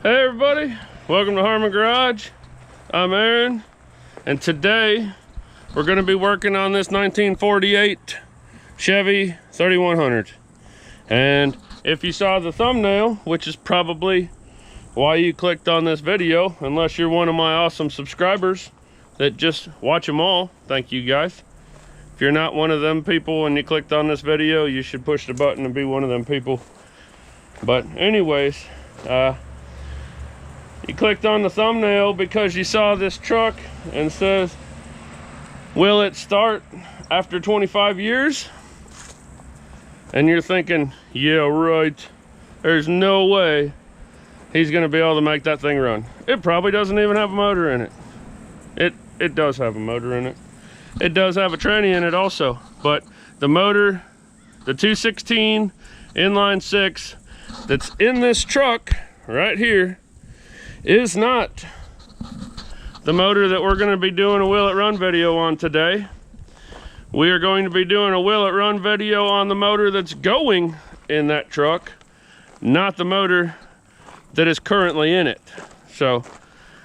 Hey everybody, welcome to Harmon Garage. I'm Aaron, and today we're going to be working on this 1948 Chevy 3100. And if you saw the thumbnail, which is probably why you clicked on this video, unless you're one of my awesome subscribers that just watch them all, thank you guys. If you're not one of them people and you clicked on this video, you should push the button and be one of them people. But anyways, you clicked on the thumbnail because you saw this truck and says, will it start after 25 years? And you're thinking, yeah, right. There's no way he's gonna be able to make that thing run. It probably doesn't even have a motor in it. It does have a motor in it. It does have a tranny in it also, but the motor, the 216 inline six that's in this truck right here is not the motor that we're going to be doing a Will It Run video on today. We are going to be doing a Will It Run video on the motor that's going in that truck, not the motor that is currently in it. So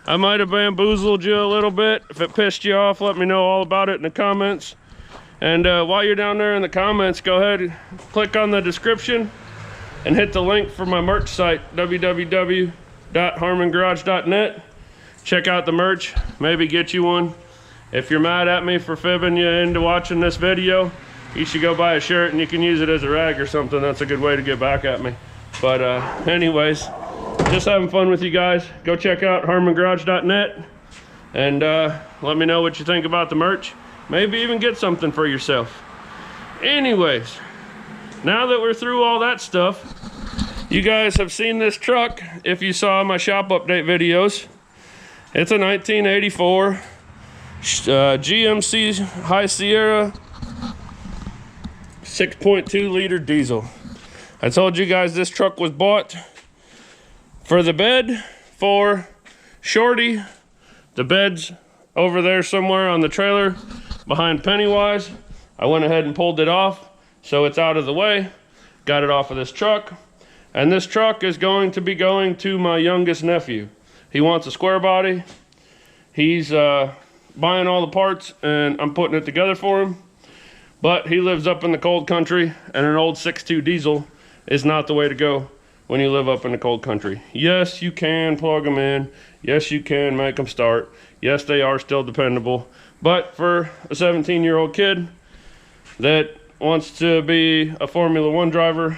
I might have bamboozled you a little bit. If it pissed you off, let me know all about it in the comments. And while you're down there in the comments, go ahead and click on the description and hit the link for my merch site, www.harmongarage.net. Check out the merch, maybe get you one. If you're mad at me for fibbing you into watching this video, you should go buy a shirt and you can use it as a rag or something. That's a good way to get back at me. But anyways, just having fun with you guys. Go check out harmongarage.net and let me know what you think about the merch. Maybe even get something for yourself. Anyways, now that we're through all that stuff, you guys have seen this truck if you saw my shop update videos. It's a 1984 GMC High Sierra 6.2 liter diesel. I told you guys this truck was bought for the bed for Shorty. The bed's over there somewhere on the trailer behind Pennywise. I went ahead and pulled it off so it's out of the way. Got it off of this truck. And this truck is going to be going to my youngest nephew. He wants a square body. He's buying all the parts and I'm putting it together for him. But he lives up in the cold country and an old 6.2 diesel is not the way to go when you live up in the cold country. Yes, you can plug them in. Yes, you can make them start. Yes, they are still dependable. But for a 17-year-old kid that wants to be a Formula One driver,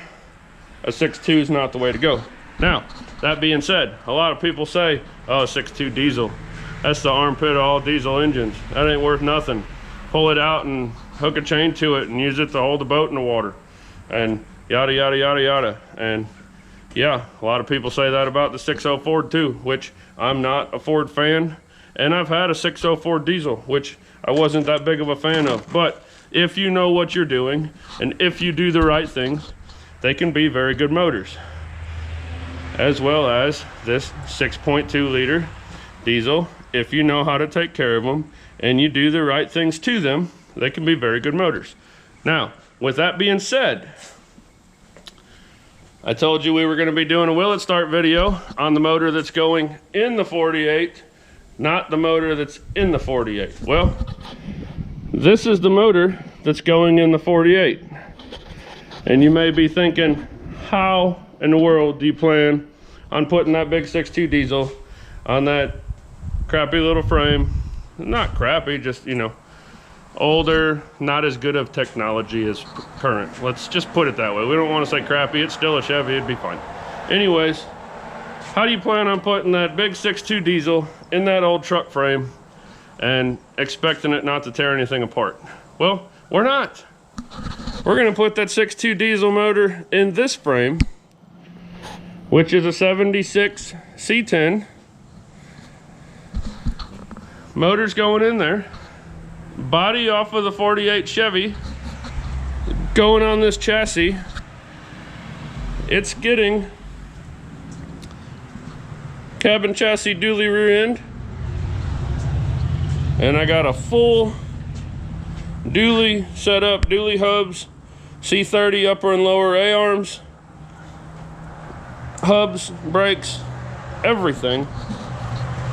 a 6.2 is not the way to go. Now, that being said, a lot of people say, oh, 6.2 diesel, that's the armpit of all diesel engines. That ain't worth nothing. Pull it out and hook a chain to it and use it to hold the boat in the water. And yada, yada, yada, yada. And yeah, a lot of people say that about the 6.0 Ford too, which I'm not a Ford fan. And I've had a 6.0 Ford diesel, which I wasn't that big of a fan of. But if you know what you're doing, and if you do the right things, they can be very good motors. As well as this 6.2 liter diesel, if you know how to take care of them and you do the right things to them, they can be very good motors. Now, with that being said, I told you we were going to be doing a Will It Start video on the motor that's going in the 48, not the motor that's in the 48. Well, this is the motor that's going in the 48. And you may be thinking, how in the world do you plan on putting that big 6.2 diesel on that crappy little frame? Not crappy, just, you know, older, not as good of technology as current. Let's just put it that way. We don't want to say crappy. It's still a Chevy. It'd be fine. Anyways, how do you plan on putting that big 6.2 diesel in that old truck frame and expecting it not to tear anything apart? Well, we're not. We're going to put that 6.2 diesel motor in this frame, which is a 76 C10. Motor's going in there. Body off of the 48 Chevy going on this chassis. It's getting cabin chassis dually rear end. And I got a full dually set up, dually hubs, C30 upper and lower A-arms, hubs, brakes, everything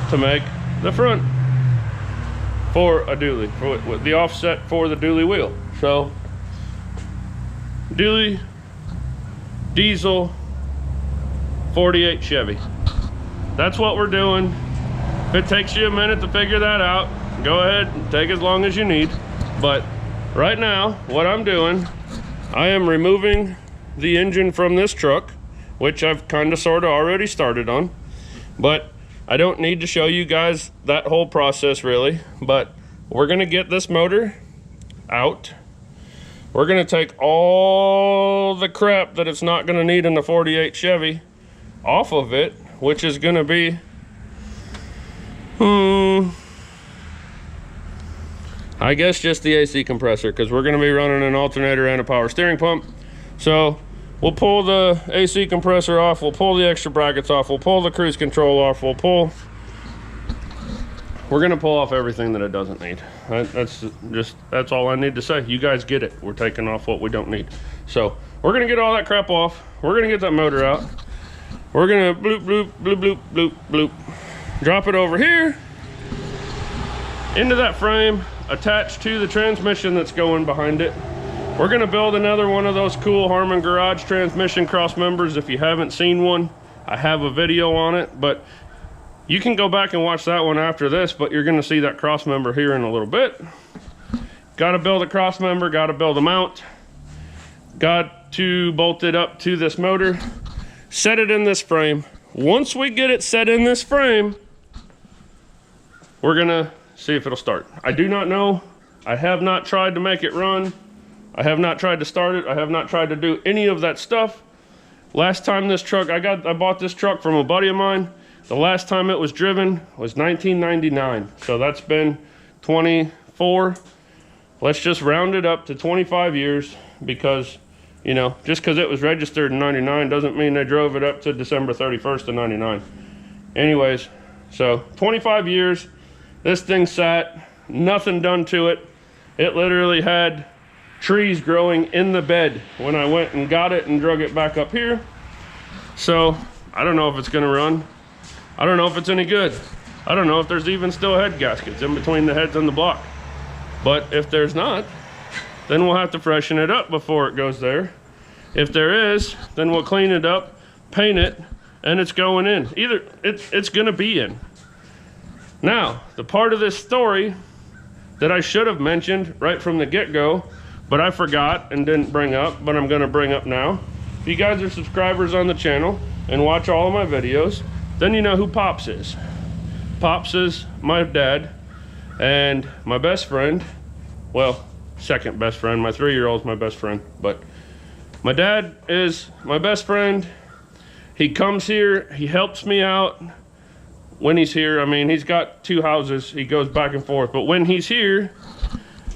to make the front for a dually, with the offset for the dually wheel. So dually, diesel, 48 Chevy. That's what we're doing. If it takes you a minute to figure that out, go ahead and take as long as you need. But right now, what I'm doing, I am removing the engine from this truck, which I've kind of sort of already started on, but I don't need to show you guys that whole process really. But we're gonna get this motor out. We're gonna take all the crap that it's not gonna need in the 48 Chevy off of it, which is gonna be I guess just the AC compressor, because we're gonna be running an alternator and a power steering pump. So we'll pull the AC compressor off, we'll pull the extra brackets off, we'll pull the cruise control off, we're gonna pull off everything that it doesn't need. That's all I need to say. You guys get it. We're taking off what we don't need. So we're gonna get all that crap off. We're gonna get that motor out. We're gonna bloop, bloop, bloop, bloop, bloop, bloop. Drop it over here into that frame, attached to the transmission that's going behind it. We're gonna build another one of those cool Harman garage transmission cross members. If you haven't seen one, I have a video on it, but you can go back and watch that one after this, but you're gonna see that cross member here in a little bit. Gotta build a cross member, gotta build a mount, got to bolt it up to this motor, set it in this frame. Once we get it set in this frame, we're gonna see if it'll start. I do not know. I have not tried to make it run. I have not tried to start it. I have not tried to do any of that stuff. Last time this truck, I bought this truck from a buddy of mine. The last time it was driven was 1999. So that's been 24. Let's just round it up to 25 years, because, you know, just because it was registered in 99 doesn't mean they drove it up to December 31st of 99. Anyways, so 25 years, this thing sat, nothing done to it. It literally had trees growing in the bed when I went and got it and drug it back up here. So I don't know if it's gonna run. I don't know if it's any good. I don't know if there's even still head gaskets in between the heads and the block. But if there's not, then we'll have to freshen it up before it goes there. If there is, then we'll clean it up, paint it, and it's going in. Either it's gonna be in. Now, the part of this story that I should have mentioned right from the get-go, but I forgot and didn't bring up, but I'm gonna bring up now. If you guys are subscribers on the channel and watch all of my videos, then you know who Pops is. Pops is my dad and my best friend. Well, second best friend. My 3-year-old's my best friend, but my dad is my best friend. He comes here, he helps me out when he's here. I mean, he's got 2 houses, he goes back and forth, but when he's here,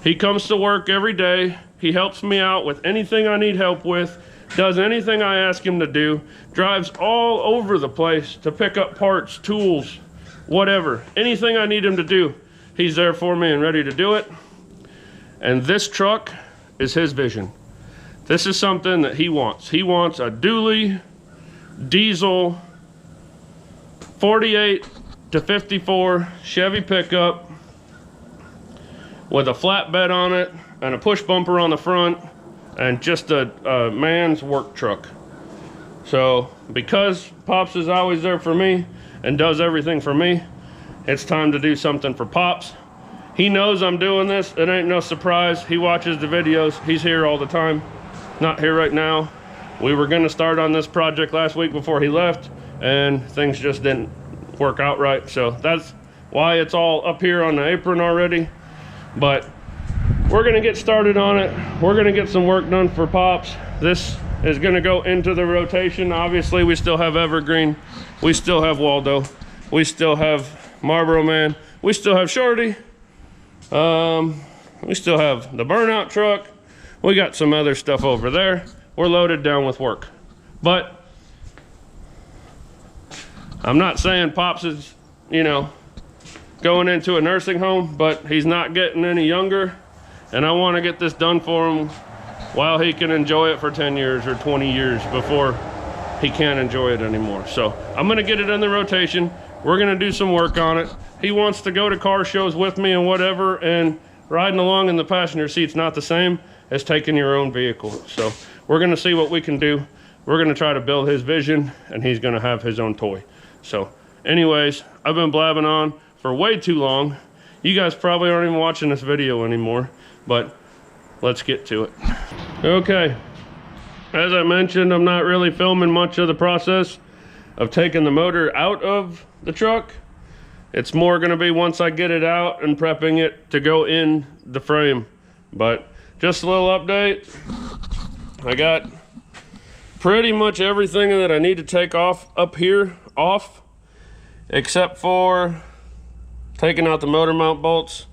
he comes to work every day. He helps me out with anything I need help with, does anything I ask him to do, drives all over the place to pick up parts, tools, whatever. Anything I need him to do, he's there for me and ready to do it. And this truck is his vision. This is something that he wants. He wants a dually, diesel, 48 to 54 Chevy pickup with a flatbed on it and a push bumper on the front and just a man's work truck. So because Pops is always there for me and does everything for me, it's time to do something for Pops. He knows I'm doing this. It ain't no surprise. He watches the videos. He's here all the time. Not here right now. We were gonna start on this project last week before he left, and things just didn't work out right. So that's why it's all up here on the apron already. But we're gonna get started on it. We're gonna get some work done for Pops. This is gonna go into the rotation. Obviously, we still have Evergreen. We still have Waldo. We still have Marlboro Man. We still have Shorty. We still have the burnout truck. We got some other stuff over there. We're loaded down with work. But I'm not saying Pops is, you know, going into a nursing home, but he's not getting any younger. And I want to get this done for him while he can enjoy it for 10 years or 20 years before he can't enjoy it anymore. So I'm gonna get it in the rotation. We're gonna do some work on it. He wants to go to car shows with me and whatever, and riding along in the passenger seat's not the same as taking your own vehicle. So we're gonna see what we can do. We're gonna try to build his vision, and he's gonna have his own toy. So anyways, I've been blabbing on for way too long. You guys probably aren't even watching this video anymore, but let's get to it. Okay, as I mentioned, I'm not really filming much of the process of taking the motor out of the truck. It's more gonna be once I get it out and prepping it to go in the frame. But just a little update. I got pretty much everything that I need to take off up here off, except for taking out the motor mount bolts.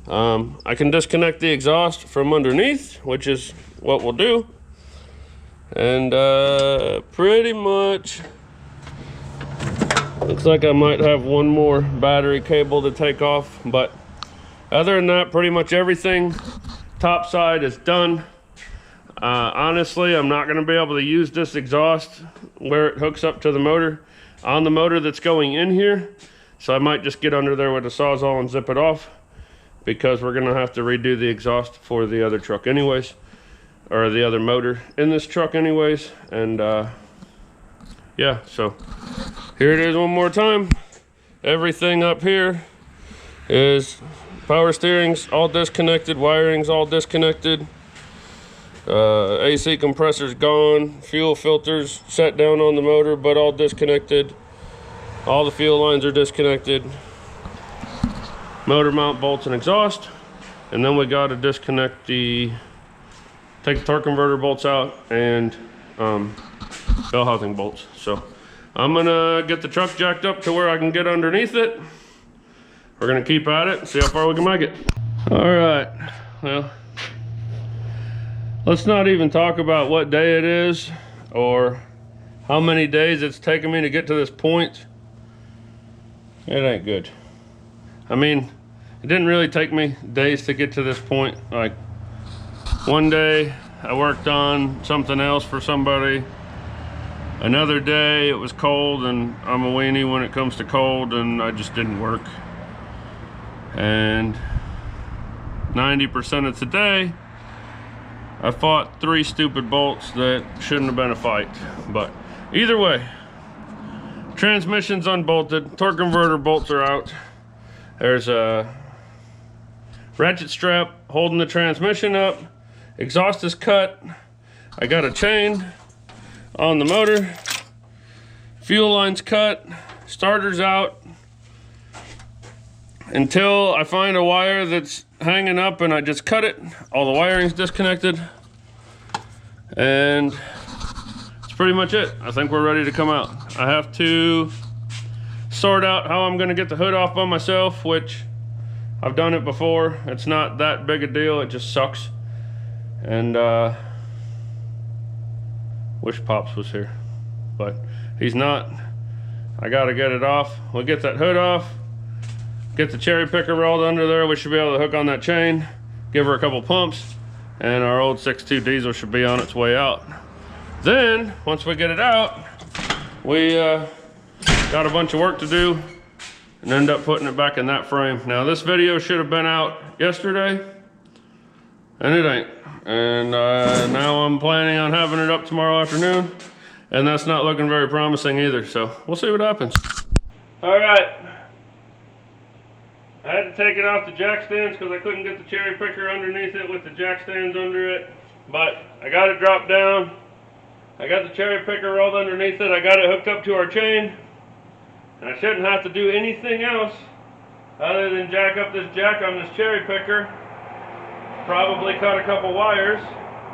I can disconnect the exhaust from underneath, which is what we'll do. And pretty much looks like I might have one more battery cable to take off, but other than that, pretty much everything top side is done. Honestly, I'm not going to be able to use this exhaust where it hooks up to the motor on the motor that's going in here, so I might just get under there with a Sawzall and zip it off, because we're going to have to redo the exhaust for the other truck anyways, or the other motor in this truck anyways. And yeah, so here it is one more time. Everything up here is power steering's all disconnected, wiring's all disconnected, AC compressor's gone, fuel filters set down on the motor but all disconnected, all the fuel lines are disconnected, motor mount bolts and exhaust. And then we got to disconnect take the torque converter bolts out and bell housing bolts. So I'm gonna get the truck jacked up to where I can get underneath it. We're gonna keep at it and see how far we can make it. All right, well, let's not even talk about what day it is or how many days it's taken me to get to this point. It ain't good. I mean, it didn't really take me days to get to this point. Like, one day I worked on something else for somebody. Another day it was cold, and I'm a weenie when it comes to cold, and I just didn't work. And 90% of today, I fought 3 stupid bolts that shouldn't have been a fight. But either way, transmission's unbolted, torque converter bolts are out. There's a ratchet strap holding the transmission up. Exhaust is cut. I got a chain on the motor. Fuel line's cut. Starter's out. Until I find a wire that's hanging up and I just cut it. All the wiring's disconnected. And that's pretty much it. I think we're ready to come out. I have to sort out how I'm gonna get the hood off by myself, which I've done it before. It's not that big a deal, it just sucks. And wish Pops was here, but he's not. I gotta get it off. We'll get that hood off, get the cherry picker rolled under there. We should be able to hook on that chain, give her a couple pumps, and our old 6.2 diesel should be on its way out. Then, once we get it out, we got a bunch of work to do and end up putting it back in that frame. Now, this video should have been out yesterday, and it ain't. And now I'm planning on having it up tomorrow afternoon, and that's not looking very promising either, so we'll see what happens. All right, I had to take it off the jack stands because I couldn't get the cherry picker underneath it with the jack stands under it, but I got it dropped down. I got the cherry picker rolled underneath it. I got it hooked up to our chain, and I shouldn't have to do anything else other than jack up this jack on this cherry picker. Probably cut a couple wires.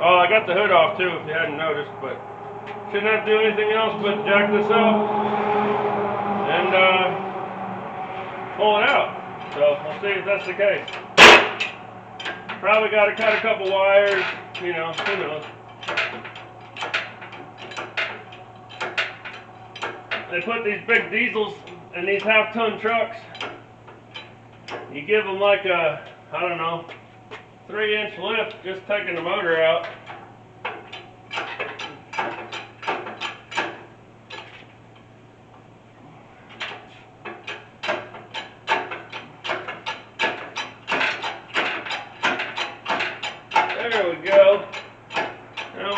Oh, I got the hood off too, if you hadn't noticed, but shouldn't have to do anything else but jack this up and pull it out. So we'll see if that's the case. Probably got to cut a couple wires, you know, who knows. They put these big diesels in these half-ton trucks. You give them like a, I don't know, 3-inch lift, just taking the motor out.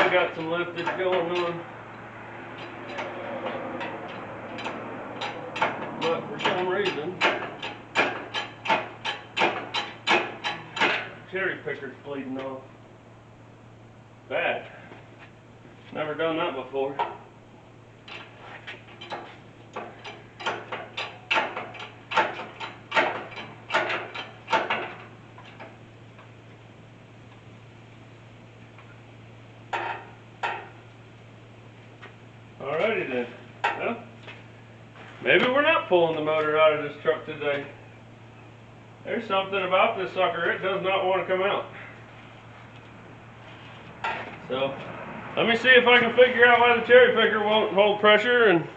we got some liftage going on. But for some reason, cherry picker's bleeding off. Bad. Never done that before. Alrighty then. Well, maybe we're not pulling the motor out of this truck today. There's something about this sucker, it does not want to come out. So, let me see if I can figure out why the cherry picker won't hold pressure, and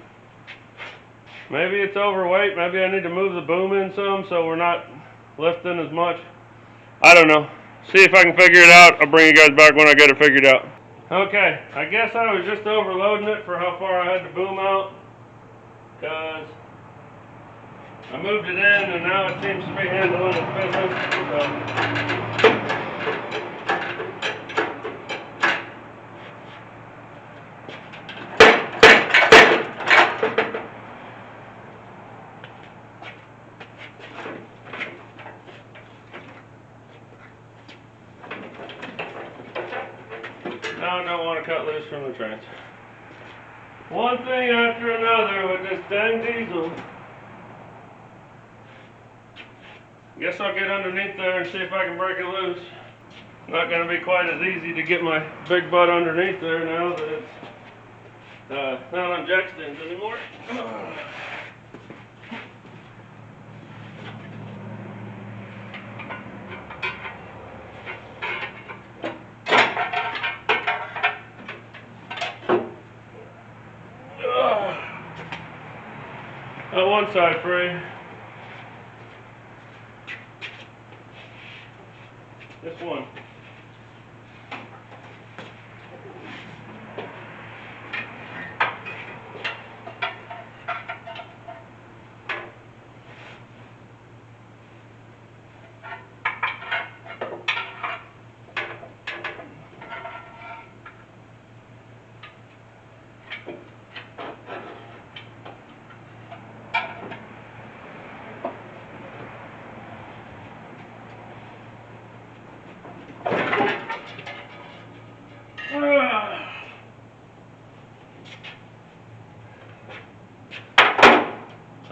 maybe it's overweight. Maybe I need to move the boom in some so we're not lifting as much. I don't know. See if I can figure it out. I'll bring you guys back when I get it figured out. Okay, I guess I was just overloading it for how far I had the boom out, because I moved it in and now it seems to be handling its business. So. Now I don't want to cut loose from the trans. One thing after another with this dang diesel. Guess I'll get underneath there and see if I can break it loose. Not going to be quite as easy to get my big butt underneath there now that it's not on jack stands anymore. One side free. This one.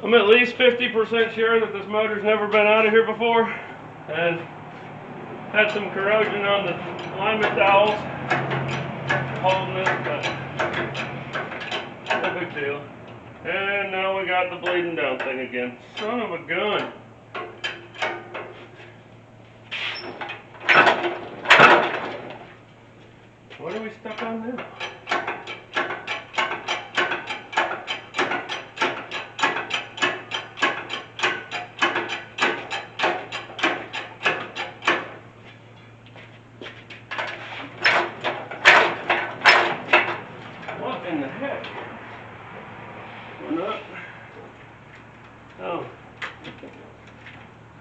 I'm at least 50% sure that this motor's never been out of here before and had some corrosion on the alignment dowels holding it, but no big deal. And now we got the bleeding down thing again. Son of a gun. What are we stuck on now? What in the heck? We're not. Oh.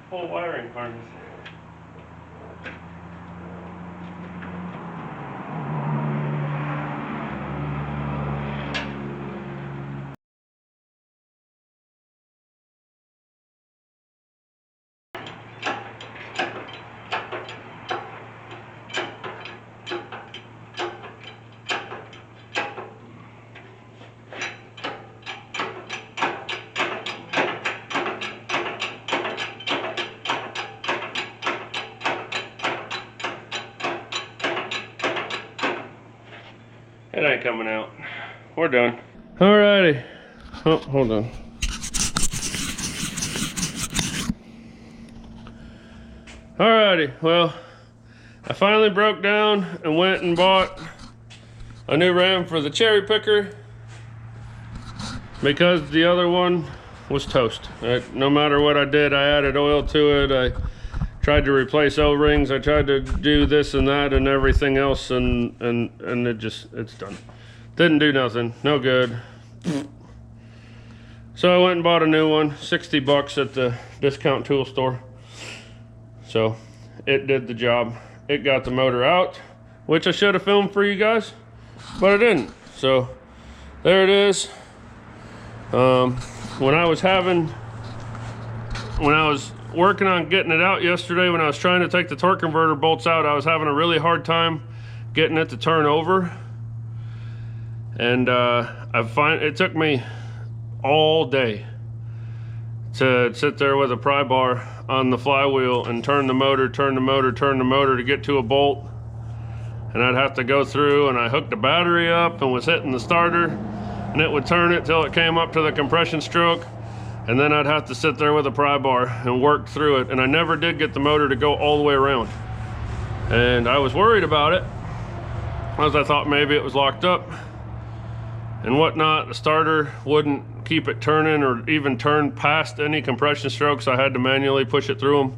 Full wiring harness. It ain't coming out. We're done. Alrighty. Oh, hold on. Alrighty, well, I finally broke down and went and bought a new ram for the cherry picker because the other one was toast. No matter what I did, I added oil to it. I tried to replace O-rings. I tried to do this and that and everything else, and it's done. Didn't do nothing. No good. So I went and bought a new one, 60 bucks at the discount tool store. So it did the job. It got the motor out, which I should have filmed for you guys. but it didn't. So there it is. When I was working on getting it out yesterday, when I was trying to take the torque converter bolts out, I was having a really hard time getting it to turn over. And it took me all day to sit there with a pry bar on the flywheel and turn the motor to get to a bolt. And I'd have to go through, and I hooked the battery up and was hitting the starter, and it would turn it till it came up to the compression stroke. And then I'd have to sit there with a pry bar and work through it. And I never did get the motor to go all the way around. And I was worried about it, as I thought maybe it was locked up and whatnot. The starter wouldn't keep it turning or even turn past any compression strokes. I had to manually push it through them.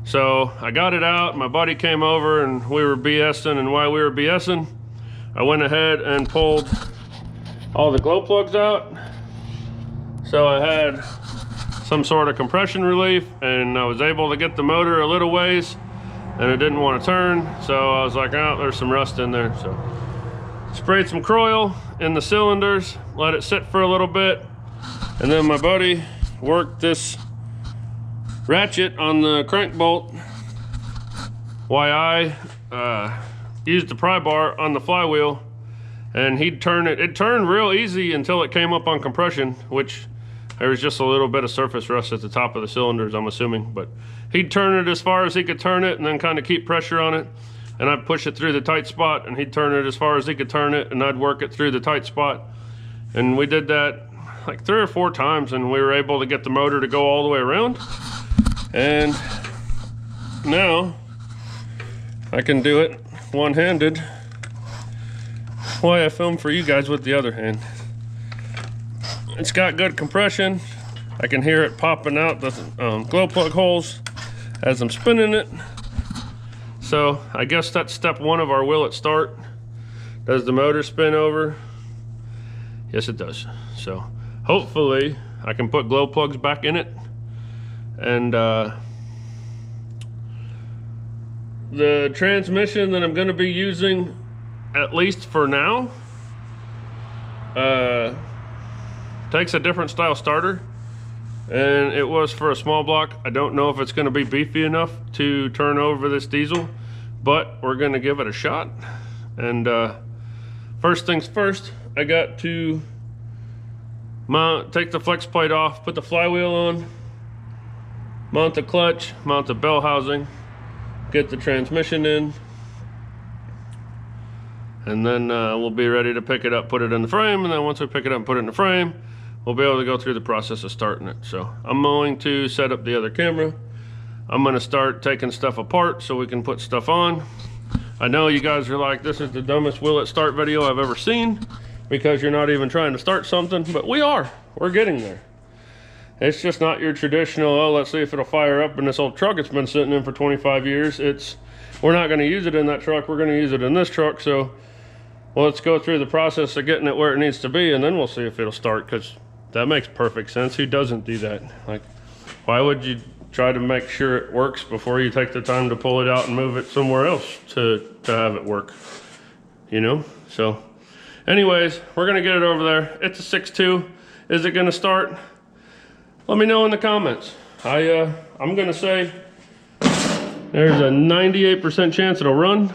So I got it out. My buddy came over and we were BSing, and while we were BSing, I went ahead and pulled all the glow plugs out. So I had some sort of compression relief, and I was able to get the motor a little ways, and it didn't want to turn. So I was like, oh, there's some rust in there. So sprayed some Croil in the cylinders, let it sit for a little bit, and then my buddy worked this ratchet on the crank bolt while I used the pry bar on the flywheel, and he'd turn it. It turned real easy until it came up on compression, which there was just a little bit of surface rust at the top of the cylinders, I'm assuming. But he'd turn it as far as he could turn it and then kind of keep pressure on it. And I'd push it through the tight spot, and he'd turn it as far as he could turn it, and I'd work it through the tight spot. And we did that like 3 or 4 times, and we were able to get the motor to go all the way around. And now I can do it one-handed while I film for you guys with the other hand. It's got good compression. I can hear it popping out the glow plug holes as I'm spinning it. So I guess that's step 1 of our will it start. Does the motor spin over? Yes, it does. So hopefully I can put glow plugs back in it. And the transmission that I'm going to be using, at least for now, takes a different style starter, and it was for a small block. I don't know if it's going to be beefy enough to turn over this diesel, but we're going to give it a shot. And first things first, I got to take the flex plate off, put the flywheel on, mount the clutch, mount the bell housing, get the transmission in, and then we'll be ready to pick it up, put it in the frame. And then once we pick it up and put it in the frame, we'll be able to go through the process of starting it. So I'm going to set up the other camera. I'm going to start taking stuff apart so we can put stuff on. I know you guys are like, this is the dumbest will it start video I've ever seen, because you're not even trying to start something, but we're getting there. It's just not your traditional, oh, let's see if it'll fire up in this old truck it's been sitting in for 25 years. We're not going to use it in that truck, we're going to use it in this truck. So well, let's go through the process of getting it where it needs to be, and then we'll see if it'll start, because that makes perfect sense. Who doesn't do that? Like, why would you try to make sure it works before you take the time to pull it out and move it somewhere else to have it work, you know? So anyways, we're gonna get it over there. It's a 6.2. Is it gonna start? Let me know in the comments. I'm gonna say there's a 98% chance it'll run,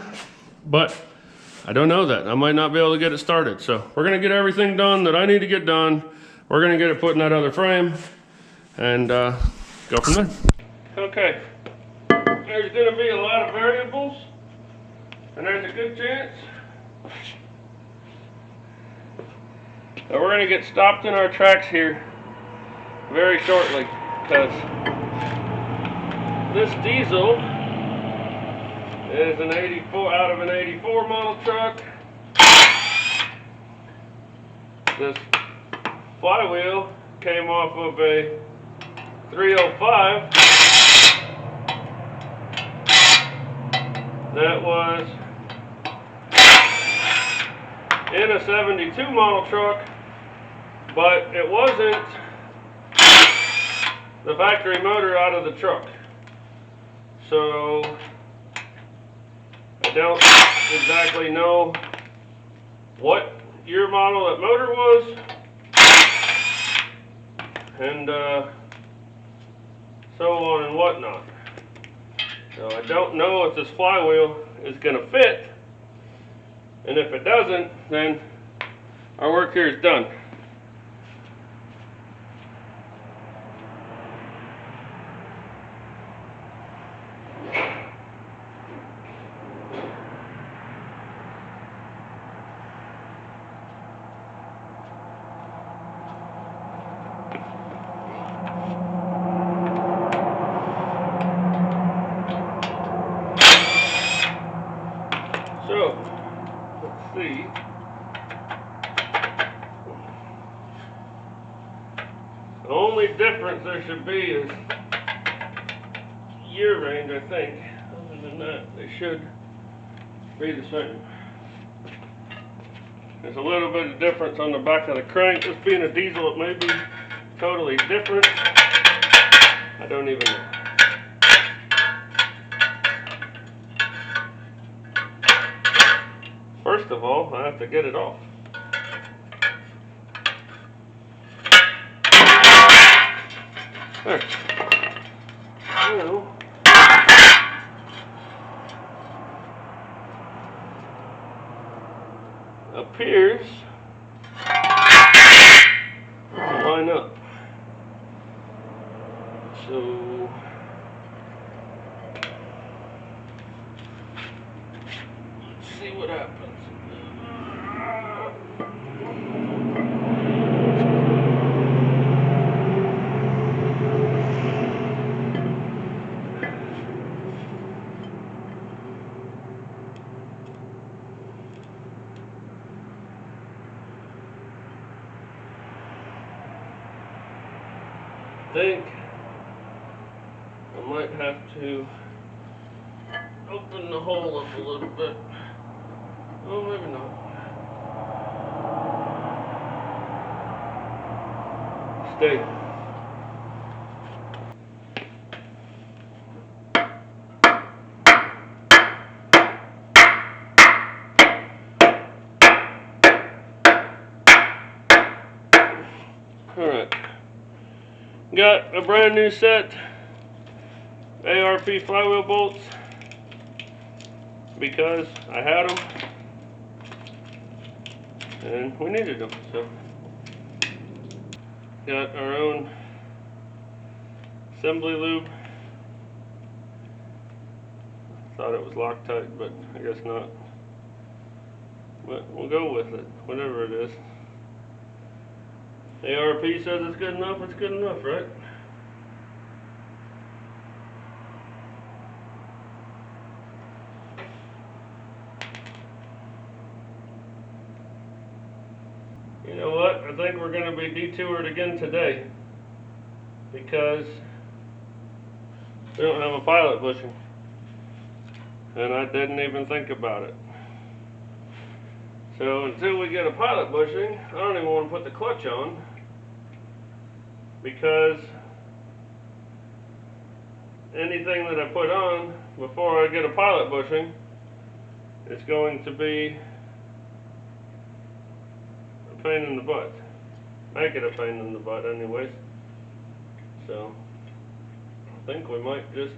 but I don't know that. I might not be able to get it started. So we're gonna get everything done that I need to get done. We're gonna get it put in that other frame and go from there. Okay, there's gonna be a lot of variables, and there's a good chance that we're gonna get stopped in our tracks here very shortly, because this diesel is an 84 out of an 84 model truck. This flywheel came off of a 305 that was in a 72 model truck, but it wasn't the factory motor out of the truck. So I don't exactly know what year model that motor was, and so on and whatnot. So I don't know if this flywheel is going to fit, and if it doesn't, then our work here is done. So, let's see. The only difference there should be is year range, I think. Other than that, they should be the same. There's a little bit of difference on the back of the crank. This being a diesel, it may be totally different. I don't even know. First of all, I have to get it off. There. So, appears to line up. So, let's see what happens. I think I might have to open the hole up a little bit. Oh, maybe not. Stay. Alright. Got a brand new set ARP flywheel bolts because I had them and we needed them. So got our own assembly lube. Thought it was Loctite, but I guess not. But we'll go with it, whatever it is. ARP says it's good enough, it's good enough, right? You know what? I think we're going to be detoured again today because we don't have a pilot bushing. And I didn't even think about it. So until we get a pilot bushing, I don't even want to put the clutch on because anything that I put on before I get a pilot bushing is going to be a pain in the butt. Make it a pain in the butt anyways. So I think we might just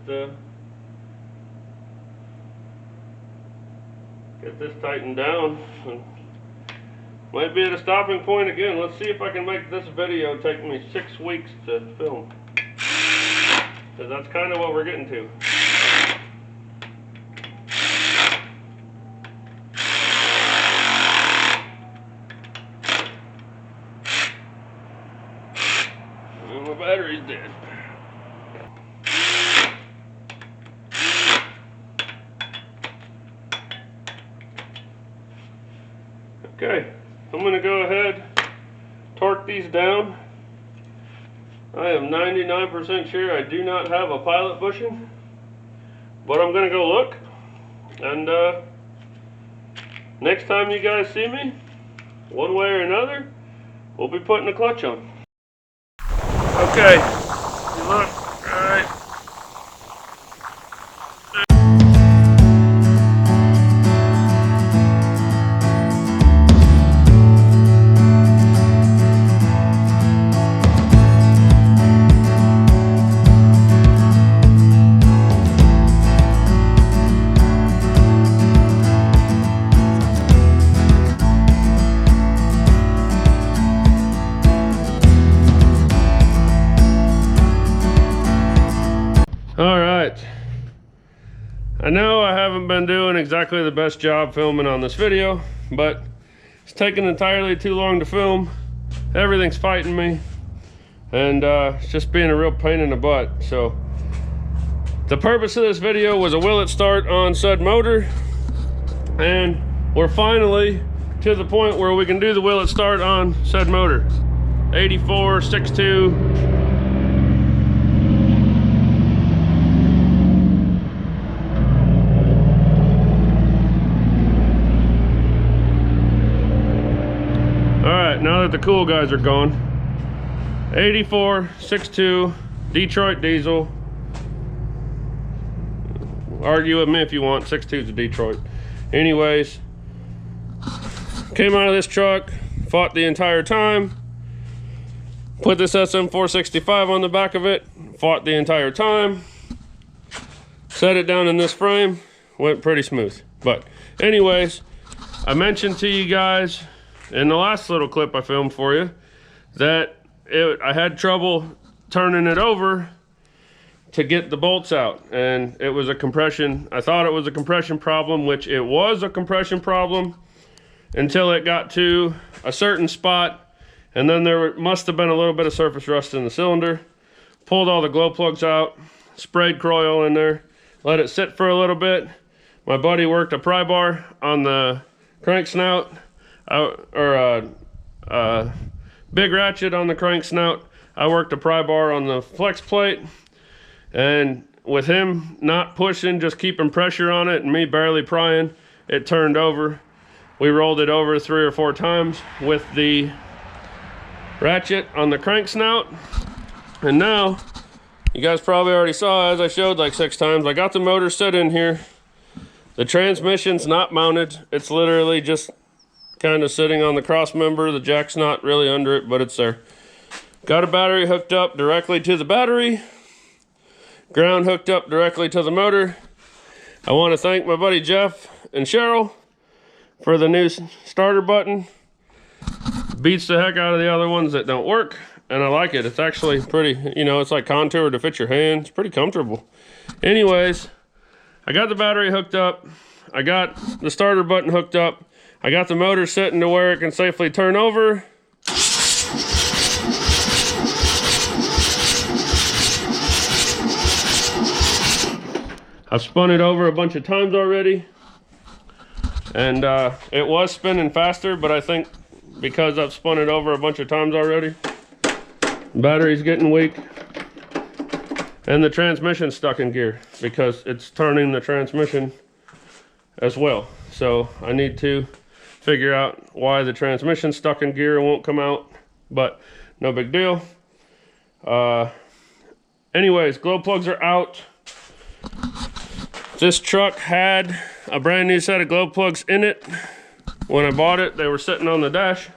get this tightened down and might be at a stopping point again. Let's see if I can make this video take me 6 weeks to film, because that's kind of what we're getting to. And my battery's dead. Okay, I'm going to go ahead, torque these down. I am 99% sure I do not have a pilot bushing, but I'm going to go look, and next time you guys see me, one way or another, we'll be putting the clutch on. Okay, you look, alright. I know I haven't been doing exactly the best job filming on this video, but it's taking entirely too long to film. Everything's fighting me, and it's just being a real pain in the butt. So the purpose of this video was a will it start on said motor, and we're finally to the point where we can do the will it start on said motor. 84 6.2. Now that the cool guys are gone, 84 6.2 Detroit diesel. Argue with me if you want, 6.2 is a Detroit. Anyways, came out of this truck, fought the entire time, put this SM465 on the back of it, fought the entire time, set it down in this frame, went pretty smooth. But anyways, I mentioned to you guys in the last little clip I filmed for you that I had trouble turning it over to get the bolts out, and it was a compression. I thought it was a compression problem, which it was a compression problem until it got to a certain spot, and then there must have been a little bit of surface rust in the cylinder. Pulled all the glow plugs out, sprayed Croy oil in there, let it sit for a little bit. My buddy worked a pry bar on the crank snout, big ratchet on the crank snout. I worked a pry bar on the flex plate, and with him not pushing, just keeping pressure on it and me barely prying, it turned over. We rolled it over 3 or 4 times with the ratchet on the crank snout, and now you guys probably already saw, as I showed like 6 times, I got the motor set in here. The transmission's not mounted, it's literally just kind of sitting on the cross member. The jack's not really under it, but it's there. Got a battery hooked up directly to the battery, ground hooked up directly to the motor. I want to thank my buddy Jeff and Cheryl for the new starter button. Beats the heck out of the other ones that don't work, and I like it. It's actually pretty, you know, it's like contoured to fit your hand. It's pretty comfortable. Anyways, I got the battery hooked up, I got the starter button hooked up, I got the motor sitting to where it can safely turn over. I've spun it over a bunch of times already, and it was spinning faster, but I think because I've spun it over a bunch of times already, the battery's getting weak, and the transmission's stuck in gear because it's turning the transmission as well. So I need to figure out why the transmission's stuck in gear and won't come out, but no big deal. Anyways, glow plugs are out. This truck had a brand new set of glow plugs in it. When I bought it, they were sitting on the dash,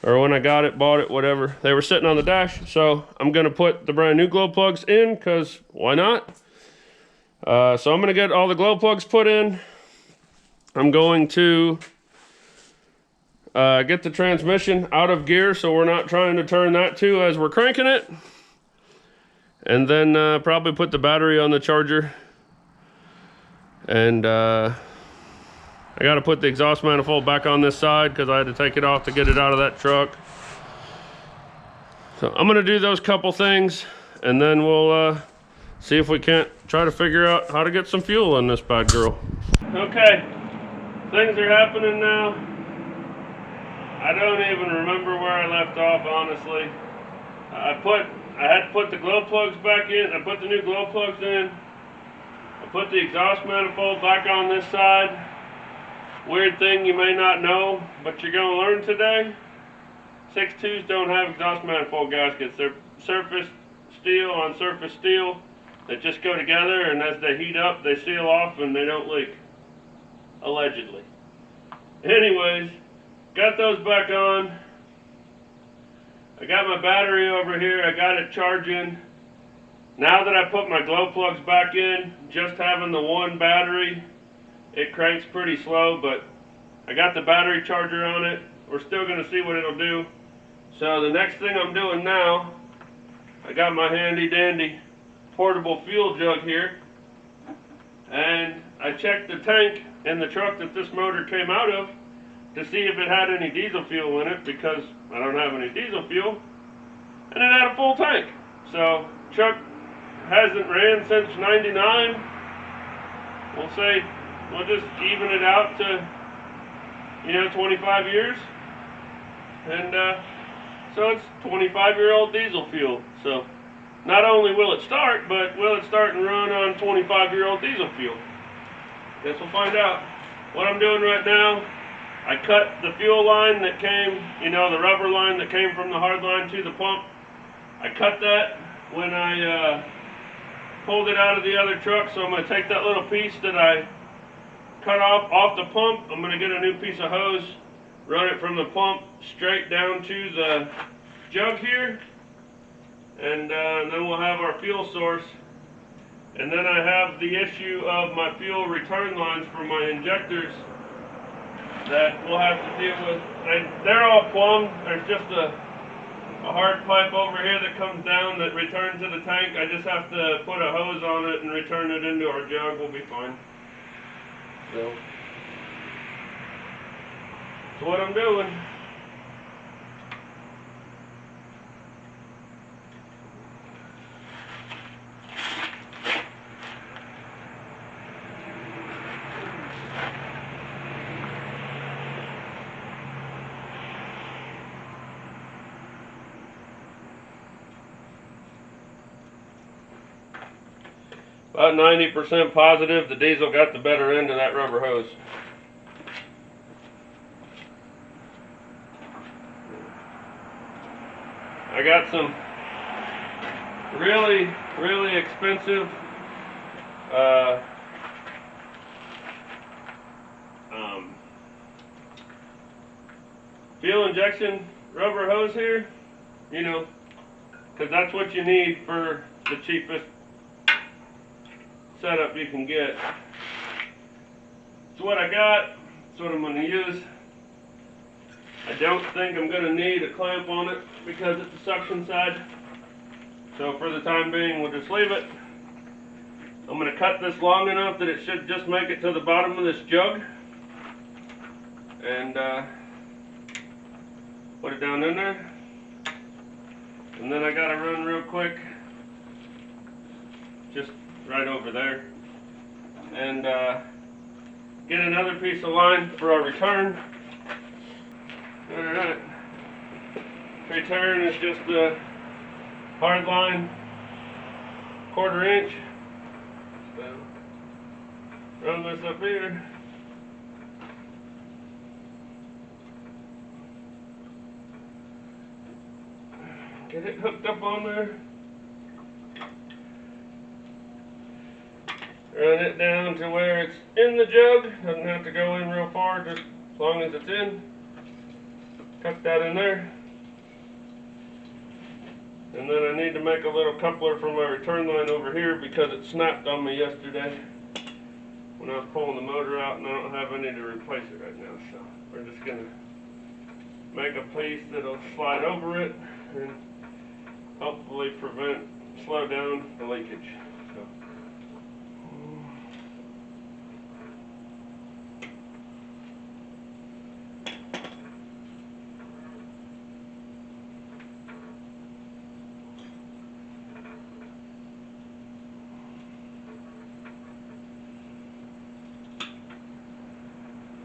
or when I got it, bought it, whatever, they were sitting on the dash. So I'm gonna put the brand new glow plugs in, because why not? So I'm gonna get all the glow plugs put in. I'm going to get the transmission out of gear so we're not trying to turn that too as we're cranking it. And then probably put the battery on the charger. And I got to put the exhaust manifold back on this side because I had to take it off to get it out of that truck. So I'm going to do those couple things, and then we'll see if we can't try to figure out how to get some fuel in this bad girl. Okay, things are happening now. I don't even remember where I left off, honestly. I had to put the glow plugs back in. I put the new glow plugs in. I put the exhaust manifold back on this side. Weird thing you may not know, but you're going to learn today. 6.2s don't have exhaust manifold gaskets. They're surface steel on surface steel that just go together, and as they heat up, they seal off and they don't leak. Allegedly. Anyways, got those back on. I got my battery over here. I got it charging. Now that I put my glow plugs back in, just having the one battery, it cranks pretty slow, but I got the battery charger on it. We're still going to see what it'll do. So the next thing I'm doing now, I got my handy dandy portable fuel jug here. and I checked the tank in the truck that this motor came out of to see if it had any diesel fuel in it, because I don't have any diesel fuel, and it had a full tank. So truck hasn't ran since '99. We'll say we'll just even it out to 25 years, and so it's 25-year-old diesel fuel. So not only will it start, but will it start and run on 25-year-old diesel fuel? Guess we'll find out. What I'm doing right now, I cut the fuel line that came, the rubber line that came from the hard line to the pump. I cut that when I pulled it out of the other truck, so I'm going to take that little piece that I cut off the pump. I'm going to get a new piece of hose, run it from the pump straight down to the jug here, and then we'll have our fuel source. And then I have the issue of my fuel return lines for my injectors that we'll have to deal with. They're all plumbed. There's just a hard pipe over here that comes down that returns to the tank. I just have to put a hose on it and return it into our jug. We'll be fine. So that's what I'm doing. About 90% positive the diesel got the better end of that rubber hose. I got some really, really expensive fuel injection rubber hose here, because that's what you need for the cheapest setup you can get. It's what I got. It's what I'm going to use. I don't think I'm going to need a clamp on it because it's a suction side. So for the time being, we'll just leave it. I'm going to cut this long enough that it should just make it to the bottom of this jug. And put it down in there. And then I got to run real quick, just right over there, and get another piece of line for our return. Alright, return is just the hard line, 1/4 inch. So run this up here. Get it hooked up on there. Run it down to where it's in the jug. Doesn't have to go in real far, just as long as it's in. Tuck that in there. And then I need to make a little coupler for my return line over here because it snapped on me yesterday when I was pulling the motor out, and I don't have any to replace it right now. So we're just going to make a piece that'll slide over it and hopefully slow down the leakage. So.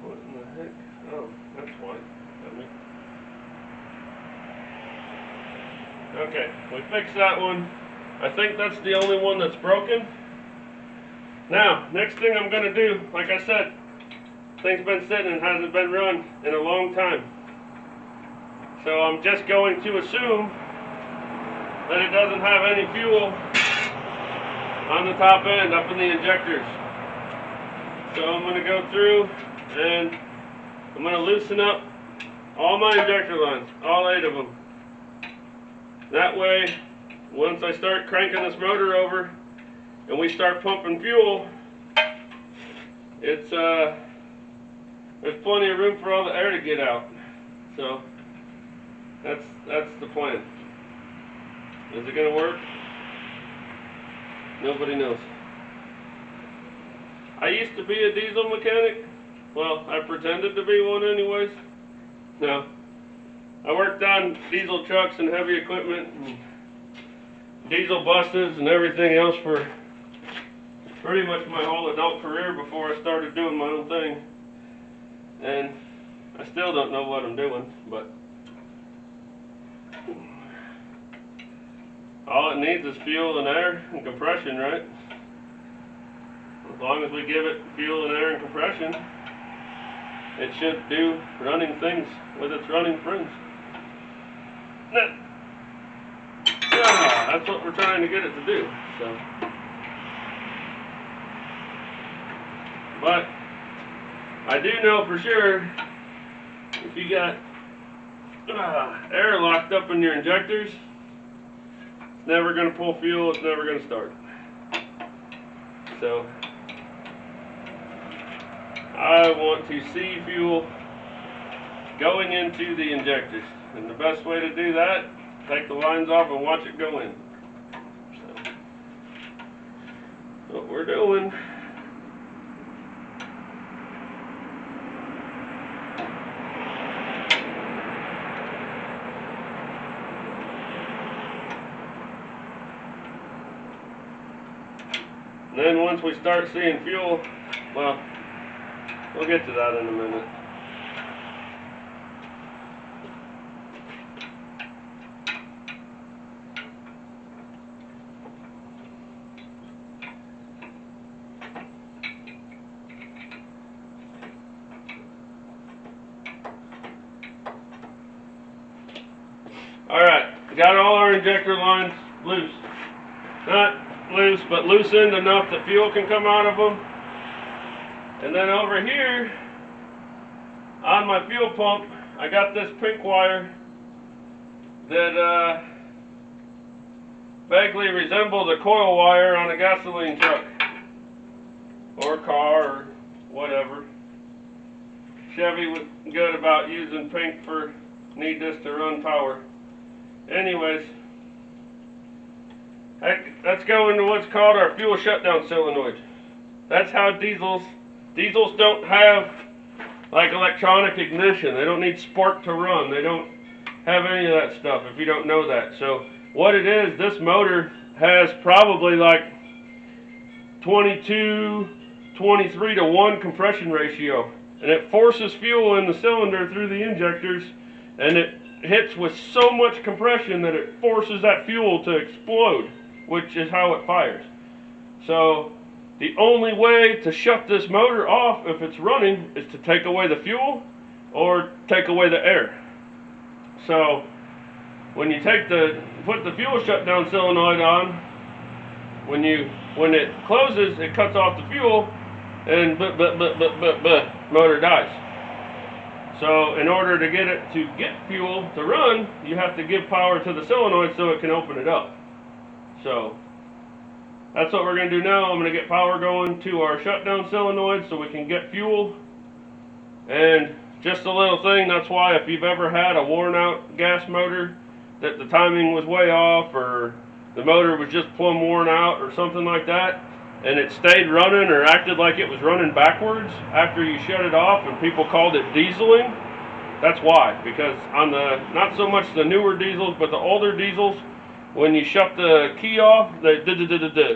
What in the heck? Oh, that's why. Okay, we fixed that one. I think that's the only one that's broken. Now, next thing I'm going to do, like I said, thing's been sitting and hasn't been run in a long time. So I'm just going to assume that it doesn't have any fuel on the top end, up in the injectors. So I'm going to go through and I'm going to loosen up all my injector lines, all 8 of them. That way, once I start cranking this motor over and we start pumping fuel, it's there's plenty of room for all the air to get out. So that's the plan. Is it going to work? Nobody knows. I used to be a diesel mechanic. Well, I pretended to be one anyways. No. I worked on diesel trucks and heavy equipment and diesel buses and everything else for pretty much my whole adult career before I started doing my own thing. And I still don't know what I'm doing, but all it needs is fuel and air and compression, right? As long as we give it fuel and air and compression, it should do running things with its running friends. That's what we're trying to get it to do. So, but I do know for sure if you got air locked up in your injectors, it's never going to pull fuel, it's never going to start. So I want to see fuel going into the injectors, and the best way to do that, take the lines off and watch it go in. So, what we're doing. And then once we start seeing fuel, well, we'll get to that in a minute. Alright, got all our injector lines loose. Not loose, but loosened enough that fuel can come out of them. And then over here, on my fuel pump, I got this pink wire that vaguely resembles a coil wire on a gasoline truck or car or whatever. Chevy was good about using pink for need this to run power. Anyways, let's go into what's called our fuel shutdown solenoid. That's how diesels don't have like electronic ignition. They don't need spark to run. They don't have any of that stuff if you don't know that. So what it is, this motor has probably like 22, 23 to 1 compression ratio. And it forces fuel in the cylinder through the injectors, and it hits with so much compression that it forces that fuel to explode, which is how it fires. So the only way to shut this motor off if it's running is to take away the fuel or take away the air. So when you put the fuel shutdown solenoid on, when it closes, it cuts off the fuel, and motor dies. So in order to get it to get fuel to run, you have to give power to the solenoid so it can open it up. So that's what we're going to do now. I'm going to get power going to our shutdown solenoid so we can get fuel. And just a little thing, that's why if you've ever had a worn out gas motor that the timing was way off, or the motor was just plumb worn out or something like that, and it stayed running or acted like it was running backwards after you shut it off and people called it dieseling, that's why. Because on not so much the newer diesels, but the older diesels, when you shut the key off, they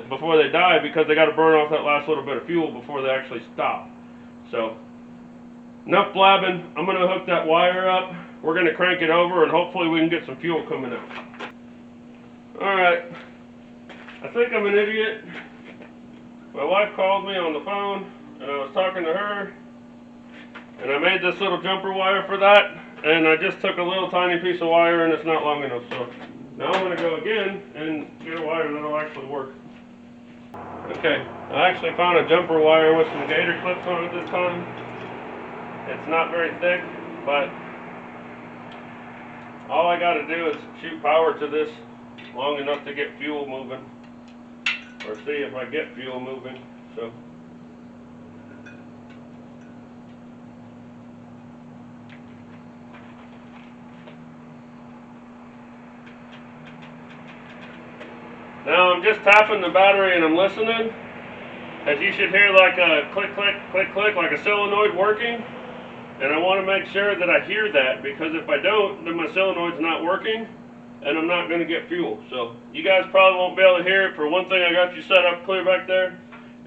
before they die, because they got to burn off that last little bit of fuel before they actually stop. So enough blabbing. I'm going to hook that wire up. We're going to crank it over, and hopefully we can get some fuel coming out. Alright, I think I'm an idiot. My wife called me on the phone, and I was talking to her, and I made this little jumper wire for that, and I just took a little tiny piece of wire, and it's not long enough. So now I'm going to go again and get a wire that'll actually work. Okay, I actually found a jumper wire with some gator clips on it this time. It's not very thick, but all I got to do is shoot power to this long enough to get fuel moving, or see if I get fuel moving. So now I'm just tapping the battery and I'm listening, as you should hear like a click, click, click, click, like a solenoid working. And I want to make sure that I hear that, because if I don't, then my solenoid's not working and I'm not going to get fuel. So you guys probably won't be able to hear it. For one thing, I got you set up clear back there,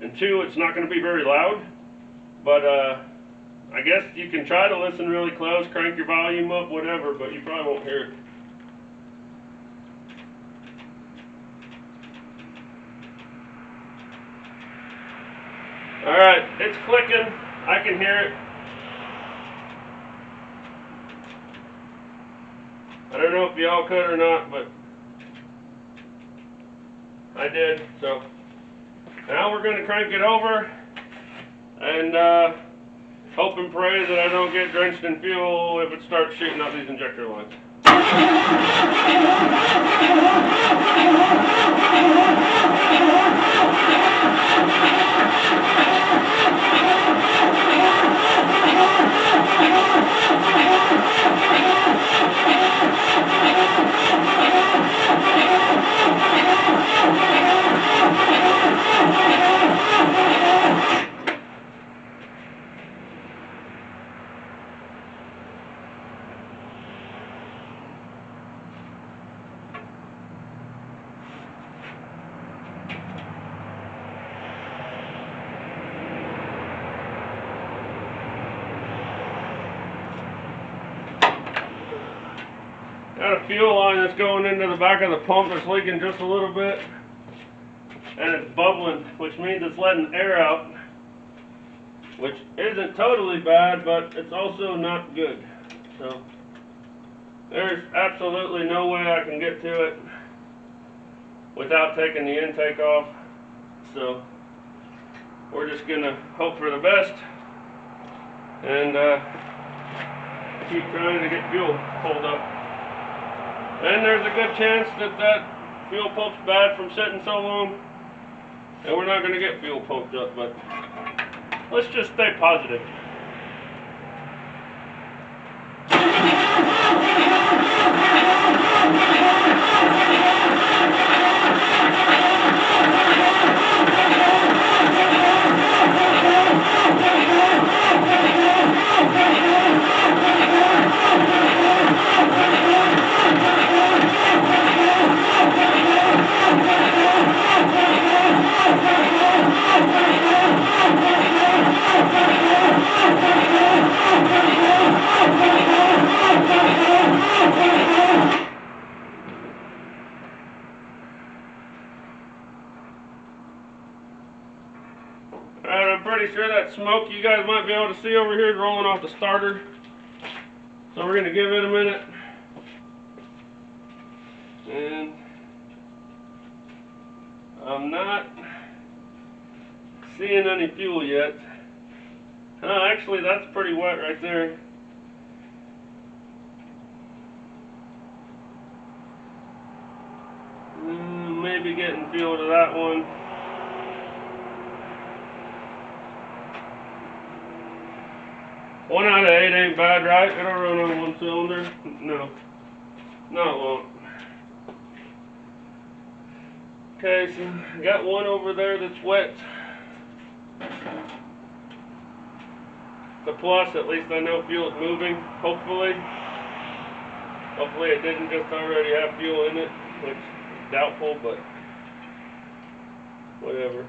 and two, it's not going to be very loud. But I guess you can try to listen really close, crank your volume up, whatever, but you probably won't hear it. Alright, it's clicking. I can hear it. I don't know if y'all could or not, but I did. So now we're going to crank it over and hope and pray that I don't get drenched in fuel if it starts shooting out these injector lines. Got a fuel line that's going into the back of the pump that's leaking just a little bit, and it's bubbling, which means it's letting air out, which isn't totally bad, but it's also not good. So there's absolutely no way I can get to it without taking the intake off. So we're just gonna hope for the best and keep trying to get fuel pulled up. And there's a good chance that that fuel pump's bad from sitting so long, and we're not going to get fuel pumped up, but let's just stay positive. Alright, I'm pretty sure that smoke you guys might be able to see over here is rolling off the starter. So we're going to give it a minute. And I'm not seeing any fuel yet. Actually, that's pretty wet right there. Maybe getting fuel to that one. One out of 8 ain't bad, right? It'll run on one cylinder. No, it won't. Okay, so I got one over there that's wet. The plus, at least I know fuel is moving, hopefully. Hopefully it didn't just already have fuel in it, which is doubtful, but whatever.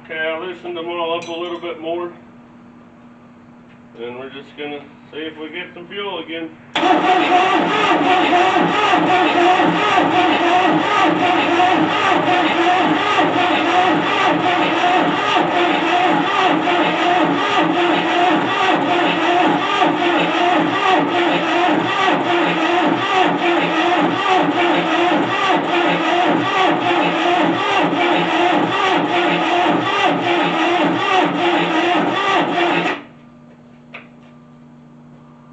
Okay, I loosened them all up a little bit more, and we're just gonna see if we get some fuel again.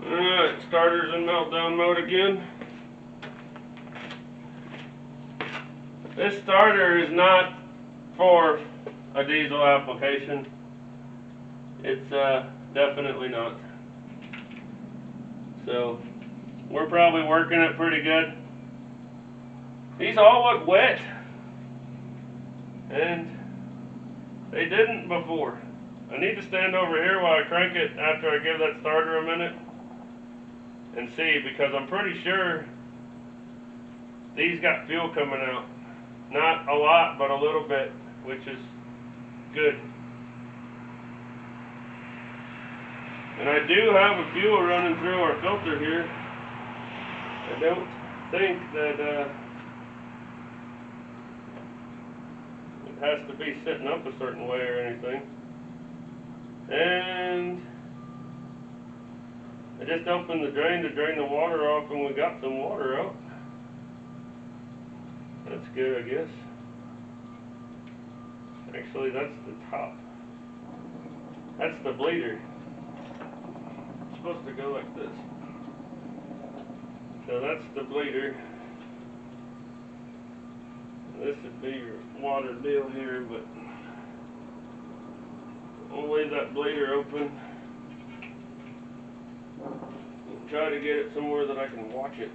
Alright, starter's in meltdown mode again. This starter is not for a diesel application. It's definitely not. So we're probably working it pretty good. These all look wet, and they didn't before. I need to stand over here while I crank it after I give that starter a minute and see, because I'm pretty sure these got fuel coming out. Not a lot, but a little bit, which is good. And I do have a fuel running through our filter here. I don't think that it has to be sitting up a certain way or anything. And I just opened the drain to drain the water off, and we got some water out. That's good, I guess. Actually, that's the top. That's the bleeder. It's supposed to go like this. So that's the bleeder. This would be your water deal here, but we'll leave that bleeder open. We'll try to get it somewhere that I can watch it.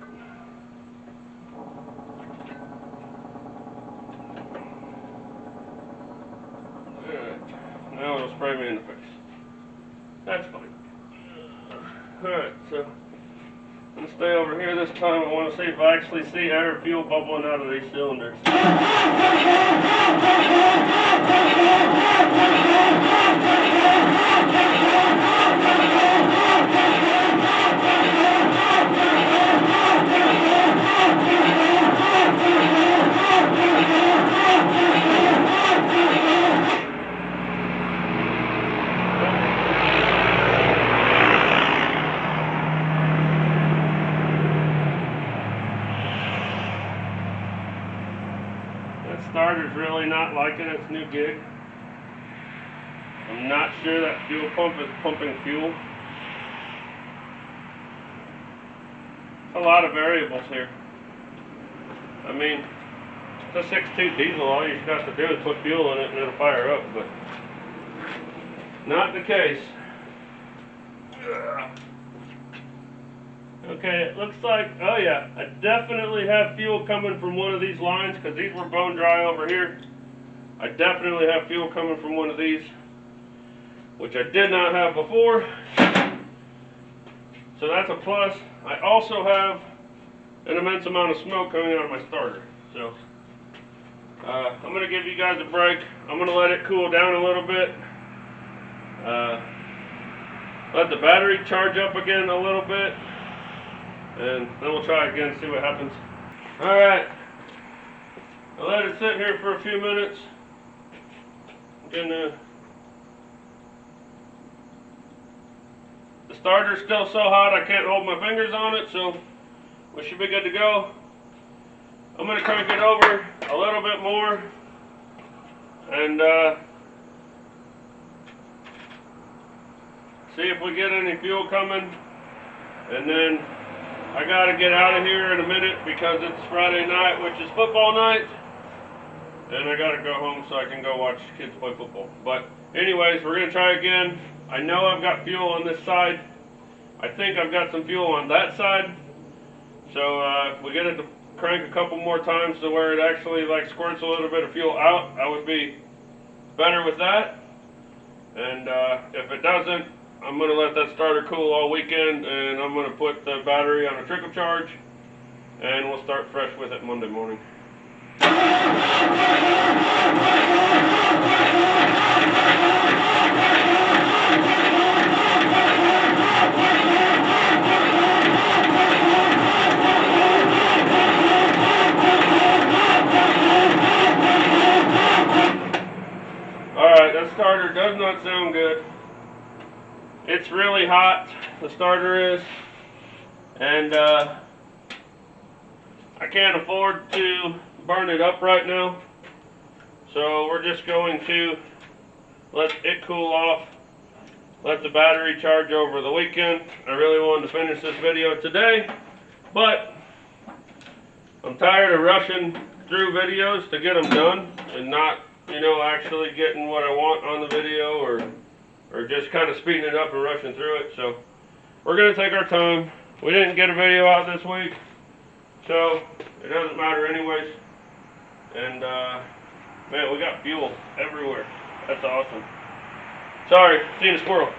Alright, now it'll spray me in the face. That's fine. Alright, so I'm going to stay over here this time. I want to see if I actually see air fuel bubbling out of these cylinders. Starter's really not liking its new gig. I'm not sure that fuel pump is pumping fuel. A lot of variables here. I mean, it's a 6.2 diesel. All you have to do is put fuel in it and it'll fire up, but not the case. Okay, it looks like, oh yeah, I definitely have fuel coming from one of these lines, because these were bone dry over here. I definitely have fuel coming from one of these, which I did not have before. So that's a plus. I also have an immense amount of smoke coming out of my starter. So I'm going to give you guys a break. I'm going to let it cool down a little bit. Let the battery charge up again a little bit. And then we'll try again and see what happens. Alright. I let it sit here for a few minutes. The starter's still so hot I can't hold my fingers on it, so we should be good to go. I'm going to crank it over a little bit more and see if we get any fuel coming, and then I gotta get out of here in a minute because it's Friday night, which is football night, and I gotta go home so I can go watch kids play football. But anyways, we're gonna try again. I know I've got fuel on this side. I think I've got some fuel on that side. So we get it to crank a couple more times to where it actually like squirts a little bit of fuel out. I would be better with that. And if it doesn't, I'm going to let that starter cool all weekend, and I'm going to put the battery on a trickle charge, and we'll start fresh with it Monday morning. Alright, that starter does not sound good. It's really hot, the starter is, and I can't afford to burn it up right now, so we're just going to let it cool off, let the battery charge over the weekend. I really wanted to finish this video today, but I'm tired of rushing through videos to get them done and not, actually getting what I want on the video, or just kind of speeding it up and rushing through it. So we're going to take our time. we didn't get a video out this week, so it doesn't matter anyways. And man, we got fuel everywhere. That's awesome. Sorry, seen a squirrel.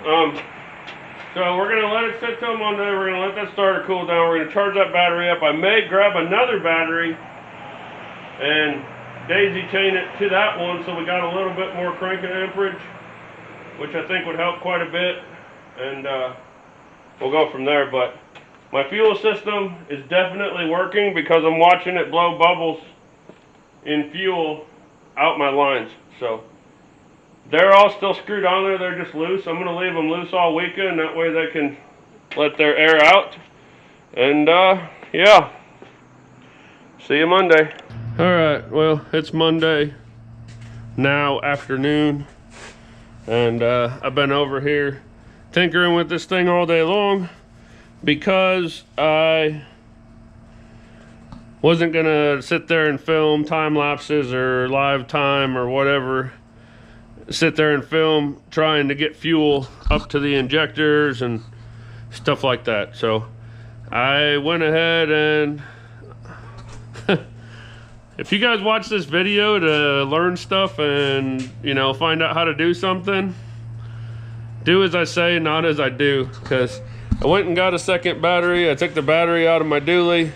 So we're gonna let it sit till Monday. We're gonna let that starter cool down. We're gonna charge that battery up. I may grab another battery and daisy chain it to that one, so we got a little bit more cranking amperage, which I think would help quite a bit. And we'll go from there. But my fuel system is definitely working because I'm watching it blow bubbles in fuel out my lines. So they're all still screwed on there. They're just loose. I'm going to leave them loose all weekend. That way they can let their air out. And yeah, see you Monday. All right, well, it's Monday now afternoon. And I've been over here tinkering with this thing all day long because I wasn't gonna sit there and film time lapses or live time or whatever, sit there and film trying to get fuel up to the injectors and stuff like that. So I went ahead and if you guys watch this video to learn stuff and, you know, find out how to do something, do as I say, not as I do. Because I went and got a second battery. I took the battery out of my dually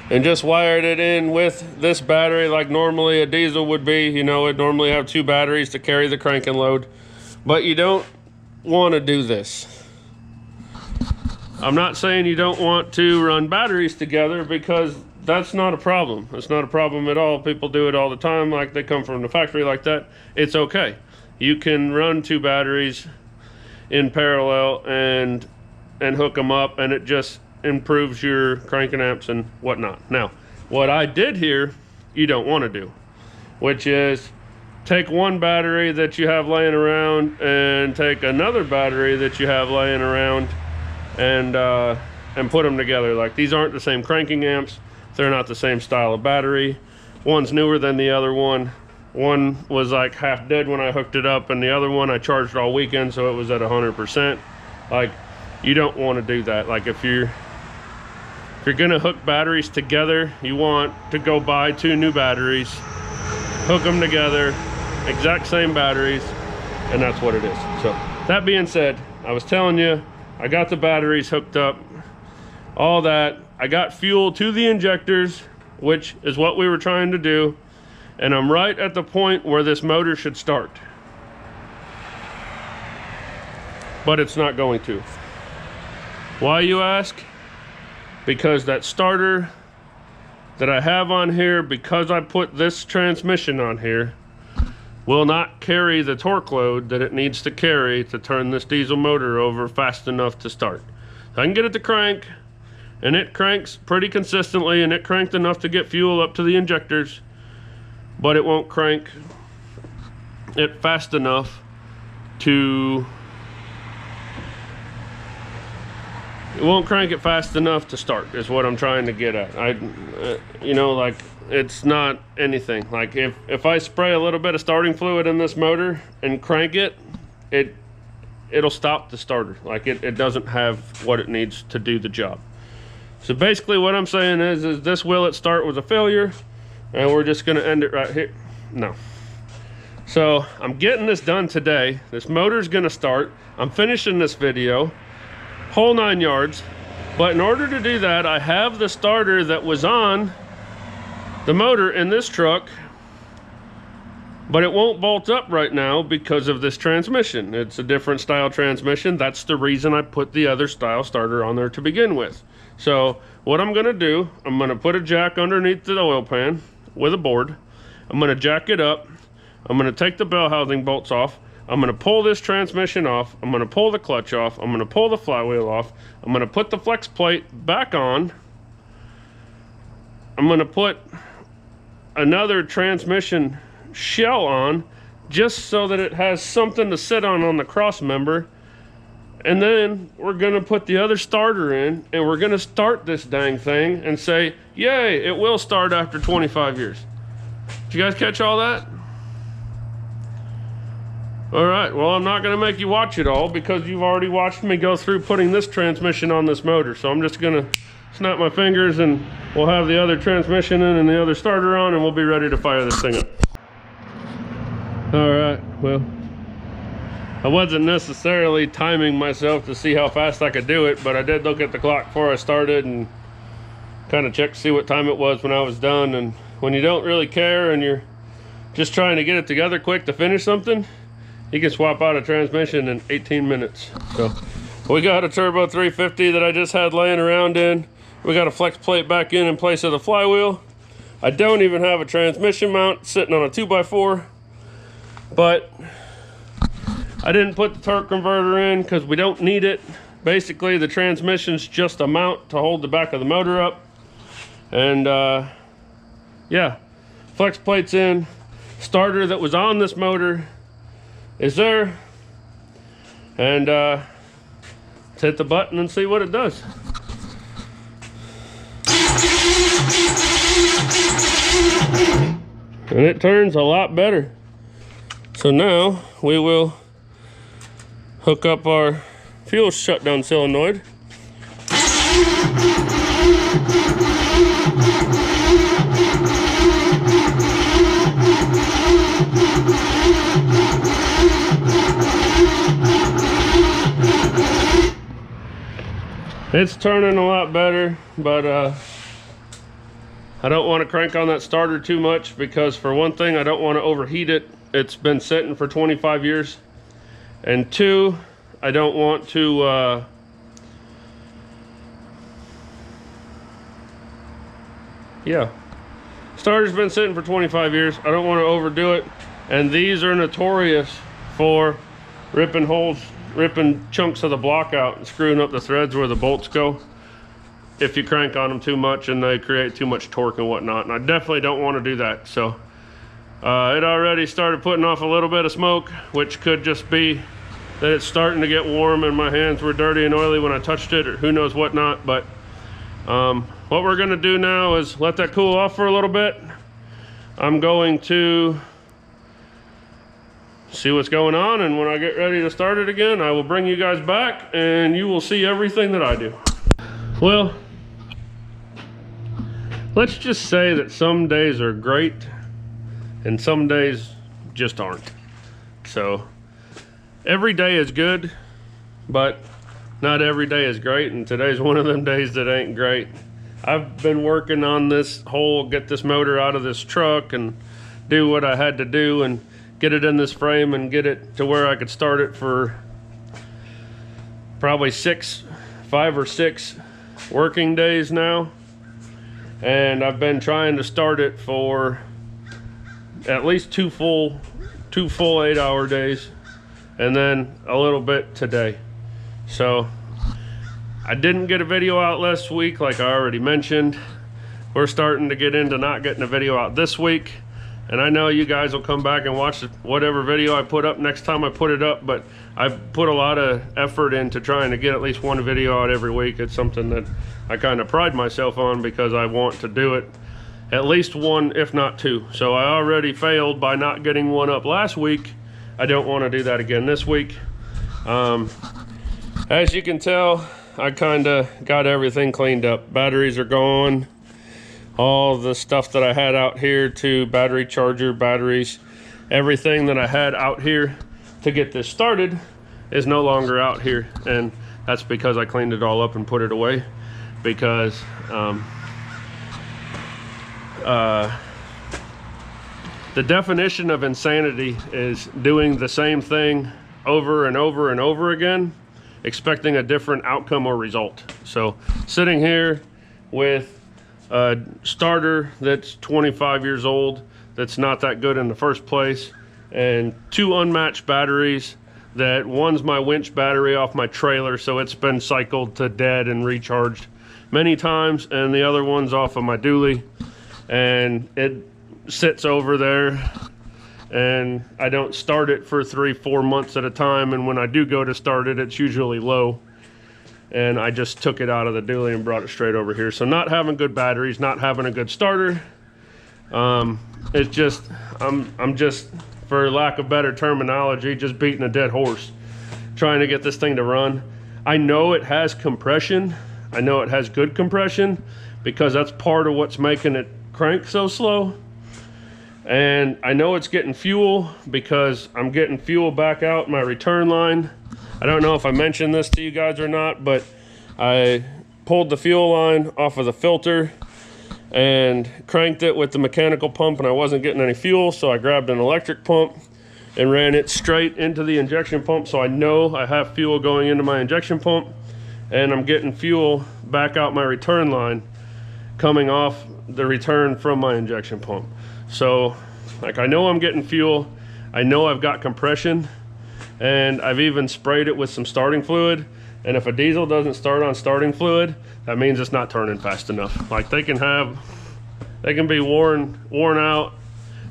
and just wired it in with this battery like normally a diesel would be. You know, it'd normally have 2 batteries to carry the cranking load. But you don't want to do this. I'm not saying you don't want to run batteries together, because that's not a problem. It's not a problem at all. People do it all the time, like they come from the factory like that. It's okay. You can run 2 batteries in parallel and hook them up, and it just improves your cranking amps and whatnot. Now, what I did here, you don't want to do, which is take one battery that you have laying around and take another battery that you have laying around and put them together. Like, these aren't the same cranking amps. They're not the same style of battery. One's newer than the other one. One was like half dead when I hooked it up, and the other one I charged all weekend, so it was at 100%. Like, you don't want to do that. Like, if you're gonna hook batteries together, you want to go buy 2 new batteries, hook them together, exact same batteries, and that's what it is. So that being said, I was telling you, I got the batteries hooked up, all that. I got fuel to the injectors, which is what we were trying to do, and I'm right at the point where this motor should start. But it's not going to. Why, you ask? Because that starter that I have on here, because I put this transmission on here, will not carry the torque load that it needs to carry to turn this diesel motor over fast enough to start. So I can get it to crank, and it cranks pretty consistently, and it cranked enough to get fuel up to the injectors, but it won't crank it fast enough to start, is what I'm trying to get at. You know, like, it's not anything. Like, if I spray a little bit of starting fluid in this motor and crank it, it'll stop the starter. Like, it doesn't have what it needs to do the job. So basically what I'm saying is this will it start was a failure, and we're just gonna end it right here. No. So I'm getting this done today. This motor's gonna start. I'm finishing this video, whole 9 yards. But in order to do that, I have the starter that was on the motor in this truck, but it won't bolt up right now because of this transmission. It's a different style transmission. That's the reason I put the other style starter on there to begin with. So what I'm gonna do, I'm gonna put a jack underneath the oil pan with a board. I'm gonna jack it up. I'm gonna take the bell housing bolts off. I'm gonna pull this transmission off. I'm gonna pull the clutch off. I'm gonna pull the flywheel off. I'm gonna put the flex plate back on. I'm gonna put another transmission shell on, just so that it has something to sit on the cross member. And then we're gonna put the other starter in, and we're gonna start this dang thing and say, yay, it will start after 25 years. Did you guys catch all that? All right, well, I'm not gonna make you watch it all because you've already watched me go through putting this transmission on this motor. So I'm just gonna snap my fingers and we'll have the other transmission in and the other starter on, and we'll be ready to fire this thing up. All right, well, I wasn't necessarily timing myself to see how fast I could do it, but I did look at the clock before I started and kind of check to see what time it was when I was done. And when you don't really care and you're just trying to get it together quick to finish something, you can swap out a transmission in 18 minutes. So we got a turbo 350 that I just had laying around in. We got a flex plate back in place of the flywheel. I don't even have a transmission mount sitting on a 2x4, but I didn't put the torque converter in because we don't need it. Basically, the transmission's just a mount to hold the back of the motor up. And yeah, flex plate's in. Starter that was on this motor is there. And let's hit the button and see what it does. And it turns a lot better. So now we will hook up our fuel shutdown solenoid. It's turning a lot better, but I don't want to crank on that starter too much because, for one thing, I don't want to overheat it. It's been sitting for 25 years. And two, I don't want to yeah, starter's been sitting for 25 years. I don't want to overdo it. And these are notorious for ripping holes, ripping chunks of the block out and screwing up the threads where the bolts go if you crank on them too much and they create too much torque and whatnot. And I definitely don't want to do that. So it already started putting off a little bit of smoke, which could just be that it's starting to get warm and my hands were dirty and oily when I touched it, or who knows what not. But what we're gonna do now is let that cool off for a little bit. I'm going to see what's going on, and when I get ready to start it again, I will bring you guys back and you will see everything that I do. Well, let's just say that some days are great and some days just aren't. So every day is good, but not every day is great, and today's one of them days that ain't great. I've been working on this whole get this motor out of this truck and do what I had to do and get it in this frame and get it to where I could start it for probably 5 or 6 working days now. And I've been trying to start it for at least two full 8-hour days, and then a little bit today. So I didn't get a video out last week, like I already mentioned. We're starting to get into not getting a video out this week, and I know you guys will come back and watch whatever video I put up next time I put it up, but I've put a lot of effort into trying to get at least one video out every week. It's something that I kind of pride myself on because I want to do it at least one, if not 2. So I already failed by not getting one up last week. I don't want to do that again this week. As you can tell, I kind of got everything cleaned up. Batteries are gone. All the stuff that I had out here, to battery charger, batteries, everything that I had out here to get this started is no longer out here. And that's because I cleaned it all up and put it away, because the definition of insanity is doing the same thing over and over and over again, expecting a different outcome or result. So sitting here with a starter that's 25 years old, that's not that good in the first place, and 2 unmatched batteries, that one's my winch battery off my trailer, so it's been cycled to dead and recharged many times, and the other one's off of my dually, and it sits over there, and I don't start it for 3-4 months at a time, and when I do go to start it, it's usually low. And I just took it out of the dually and brought it straight over here. So not having good batteries, not having a good starter, it's just, I'm just for lack of better terminology, just beating a dead horse, trying to get this thing to run. I know it has compression. I know it has good compression because that's part of what's making it crank so slow. And I know it's getting fuel because I'm getting fuel back out my return line. I don't know if I mentioned this to you guys or not, but I pulled the fuel line off of the filter and cranked it with the mechanical pump, and I wasn't getting any fuel, so I grabbed an electric pump and ran it straight into the injection pump, so I know I have fuel going into my injection pump, and I'm getting fuel back out my return line coming off the return from my injection pump. So like, I know I'm getting fuel, I know I've got compression, and I've even sprayed it with some starting fluid. And if a diesel doesn't start on starting fluid, that means it's not turning fast enough. Like, they can be worn out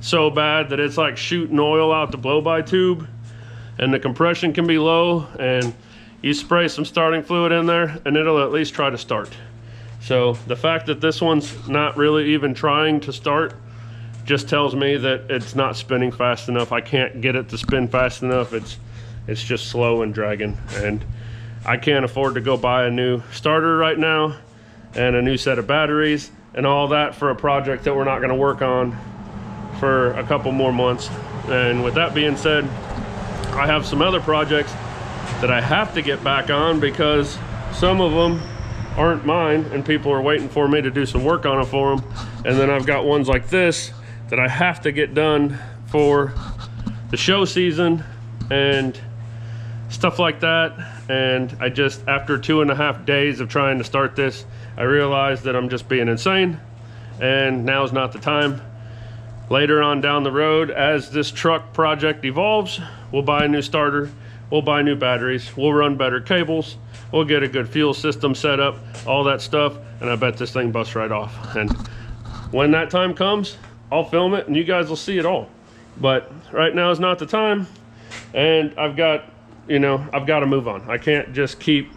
so bad that it's like shooting oil out the blow-by tube, and the compression can be low, and you spray some starting fluid in there and it'll at least try to start. So the fact that this one's not really even trying to start just tells me that it's not spinning fast enough. I can't get it to spin fast enough. It's just slow and dragging, and I can't afford to go buy a new starter right now and a new set of batteries and all that for a project that we're not going to work on for a couple more months. And with that being said, I have some other projects that I have to get back on because some of them aren't mine and people are waiting for me to do some work on them for them. And then I've got ones like this that I have to get done for the show season and stuff like that. And I just, after 2.5 days of trying to start this, I realized that I'm just being insane, and now's not the time. Later on down the road, as this truck project evolves, we'll buy a new starter, we'll buy new batteries, we'll run better cables, we'll get a good fuel system set up, all that stuff, and I bet this thing busts right off. And when that time comes, I'll film it and you guys will see it all. But right now is not the time, and I've got to move on. I can't just keep,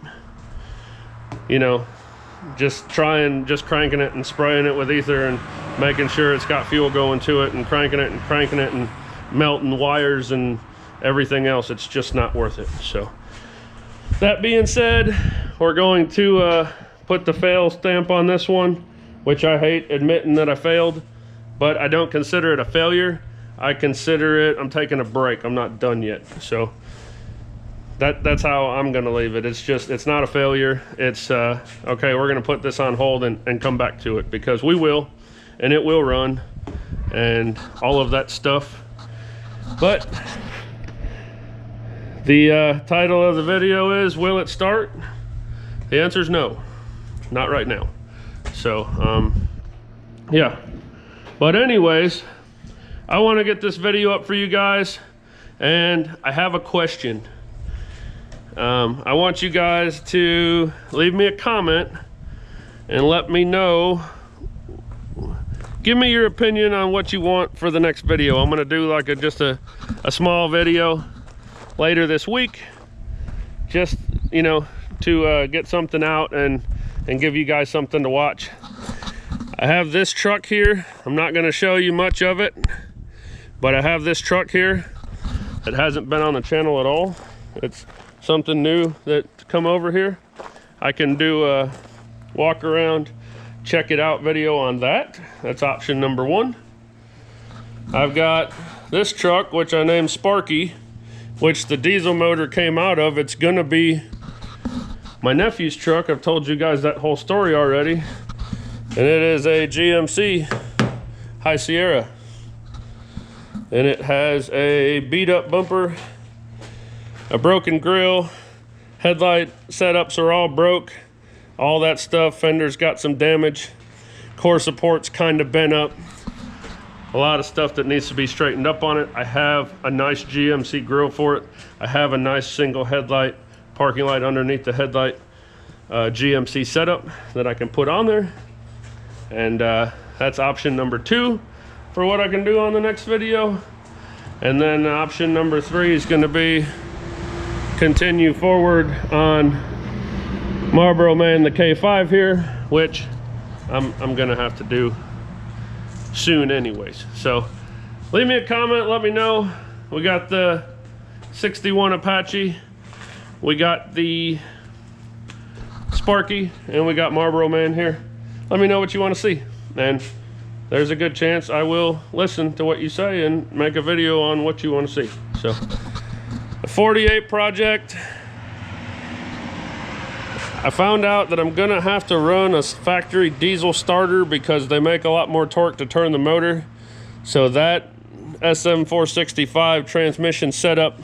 just cranking it and spraying it with ether and making sure it's got fuel going to it and cranking it and melting wires and everything else. It's just not worth it. So that being said, we're going to put the fail stamp on this one, which I hate admitting that I failed, but I don't consider it a failure. I consider it, I'm taking a break. I'm not done yet. So that's how I'm gonna leave it. It's not a failure. It's okay, we're gonna put this on hold and come back to it, because we will, and it will run and all of that stuff. But the title of the video is, will it start? The answer is no, not right now. So yeah, but anyways, I want to get this video up for you guys, and I have a question. I want you guys to leave me a comment and let me know, give me your opinion on what you want for the next video. I'm gonna do like just a small video later this week, just to get something out and give you guys something to watch. I have this truck here. I'm not gonna show you much of it, but I have this truck here that hasn't been on the channel at all. It's something new that's come over here. I can do a walk around, check it out video on that. That's option number 1. I've got this truck, which I named Sparky, which the diesel motor came out of. It's gonna be my nephew's truck. I've told you guys that whole story already. And it is a GMC High Sierra. And it has a beat up bumper, a broken grill, headlight setups are all broke, all that stuff. Fender's got some damage, core support's kind of bent up, a lot of stuff that needs to be straightened up on it. I have a nice GMC grill for it. I have a nice single headlight, parking light underneath the headlight, GMC setup that I can put on there. And that's option number 2 for what I can do on the next video. And then option number 3 is going to be continue forward on Marlboro Man the K5 here, which I'm gonna have to do soon anyways. So leave me a comment, let me know we got the 61 Apache, we got the Sparky, and we got Marlboro Man here. Let me know what you want to see, and there's a good chance I will listen to what you say and make a video on what you want to see. So, a 48 project. I found out that I'm gonna have to run a factory diesel starter because they make a lot more torque to turn the motor. So that SM465 transmission setup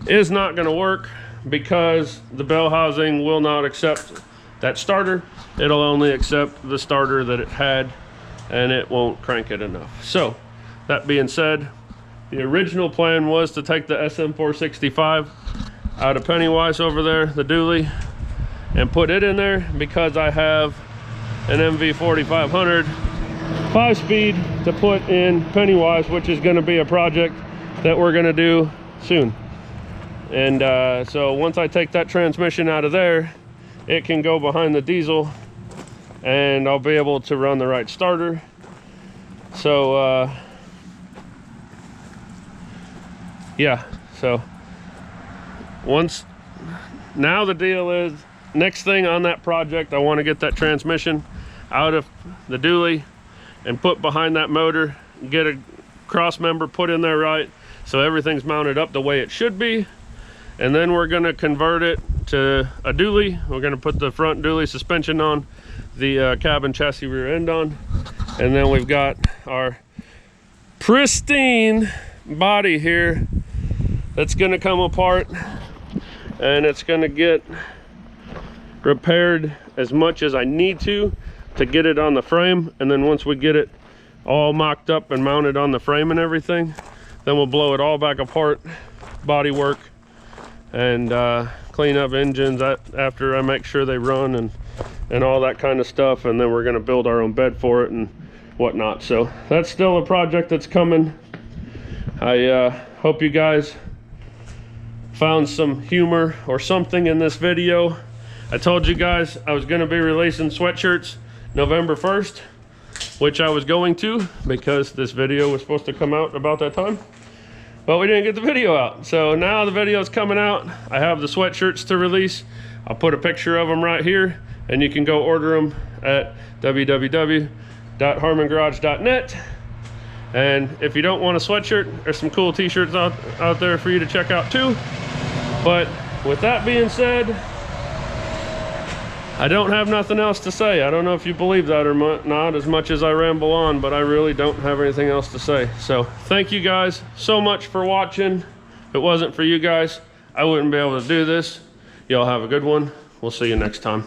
is not gonna work because the bell housing will not accept that starter. It'll only accept the starter that it had, and it won't crank it enough. So that being said, the original plan was to take the SM465 out of Pennywise over there, the dually, and put it in there because I have an MV4500 5-speed to put in Pennywise, which is going to be a project that we're going to do soon. And so once I take that transmission out of there, it can go behind the diesel and I'll be able to run the right starter. So yeah, so now the deal is, next thing on that project, I want to get that transmission out of the dually and put behind that motor, get a cross member put in there right so everything's mounted up the way it should be. And then we're going to convert it to a dually. We're going to put the front dually suspension on, the cabin chassis rear end on, and then we've got our pristine body here that's going to come apart, and it's going to get repaired as much as I need to get it on the frame. And then once we get it all mocked up and mounted on the frame and everything, then we'll blow it all back apart, body work, and clean up engines after I make sure they run and all that kind of stuff. And then we're going to build our own bed for it and whatnot. So that's still a project that's coming. I hope you guys found some humor or something in this video. I told you guys I was going to be releasing sweatshirts November 1st, which I was going to because this video was supposed to come out about that time, but we didn't get the video out. So now the video is coming out. I have the sweatshirts to release. I'll put a picture of them right here, and you can go order them at www.harmongarage.net. And if you don't want a sweatshirt, there's some cool t-shirts out there for you to check out too. But with that being said, I don't have nothing else to say. I don't know if you believe that or not, as much as I ramble on, but I really don't have anything else to say. So thank you guys so much for watching. If it wasn't for you guys, I wouldn't be able to do this. Y'all have a good one. We'll see you next time.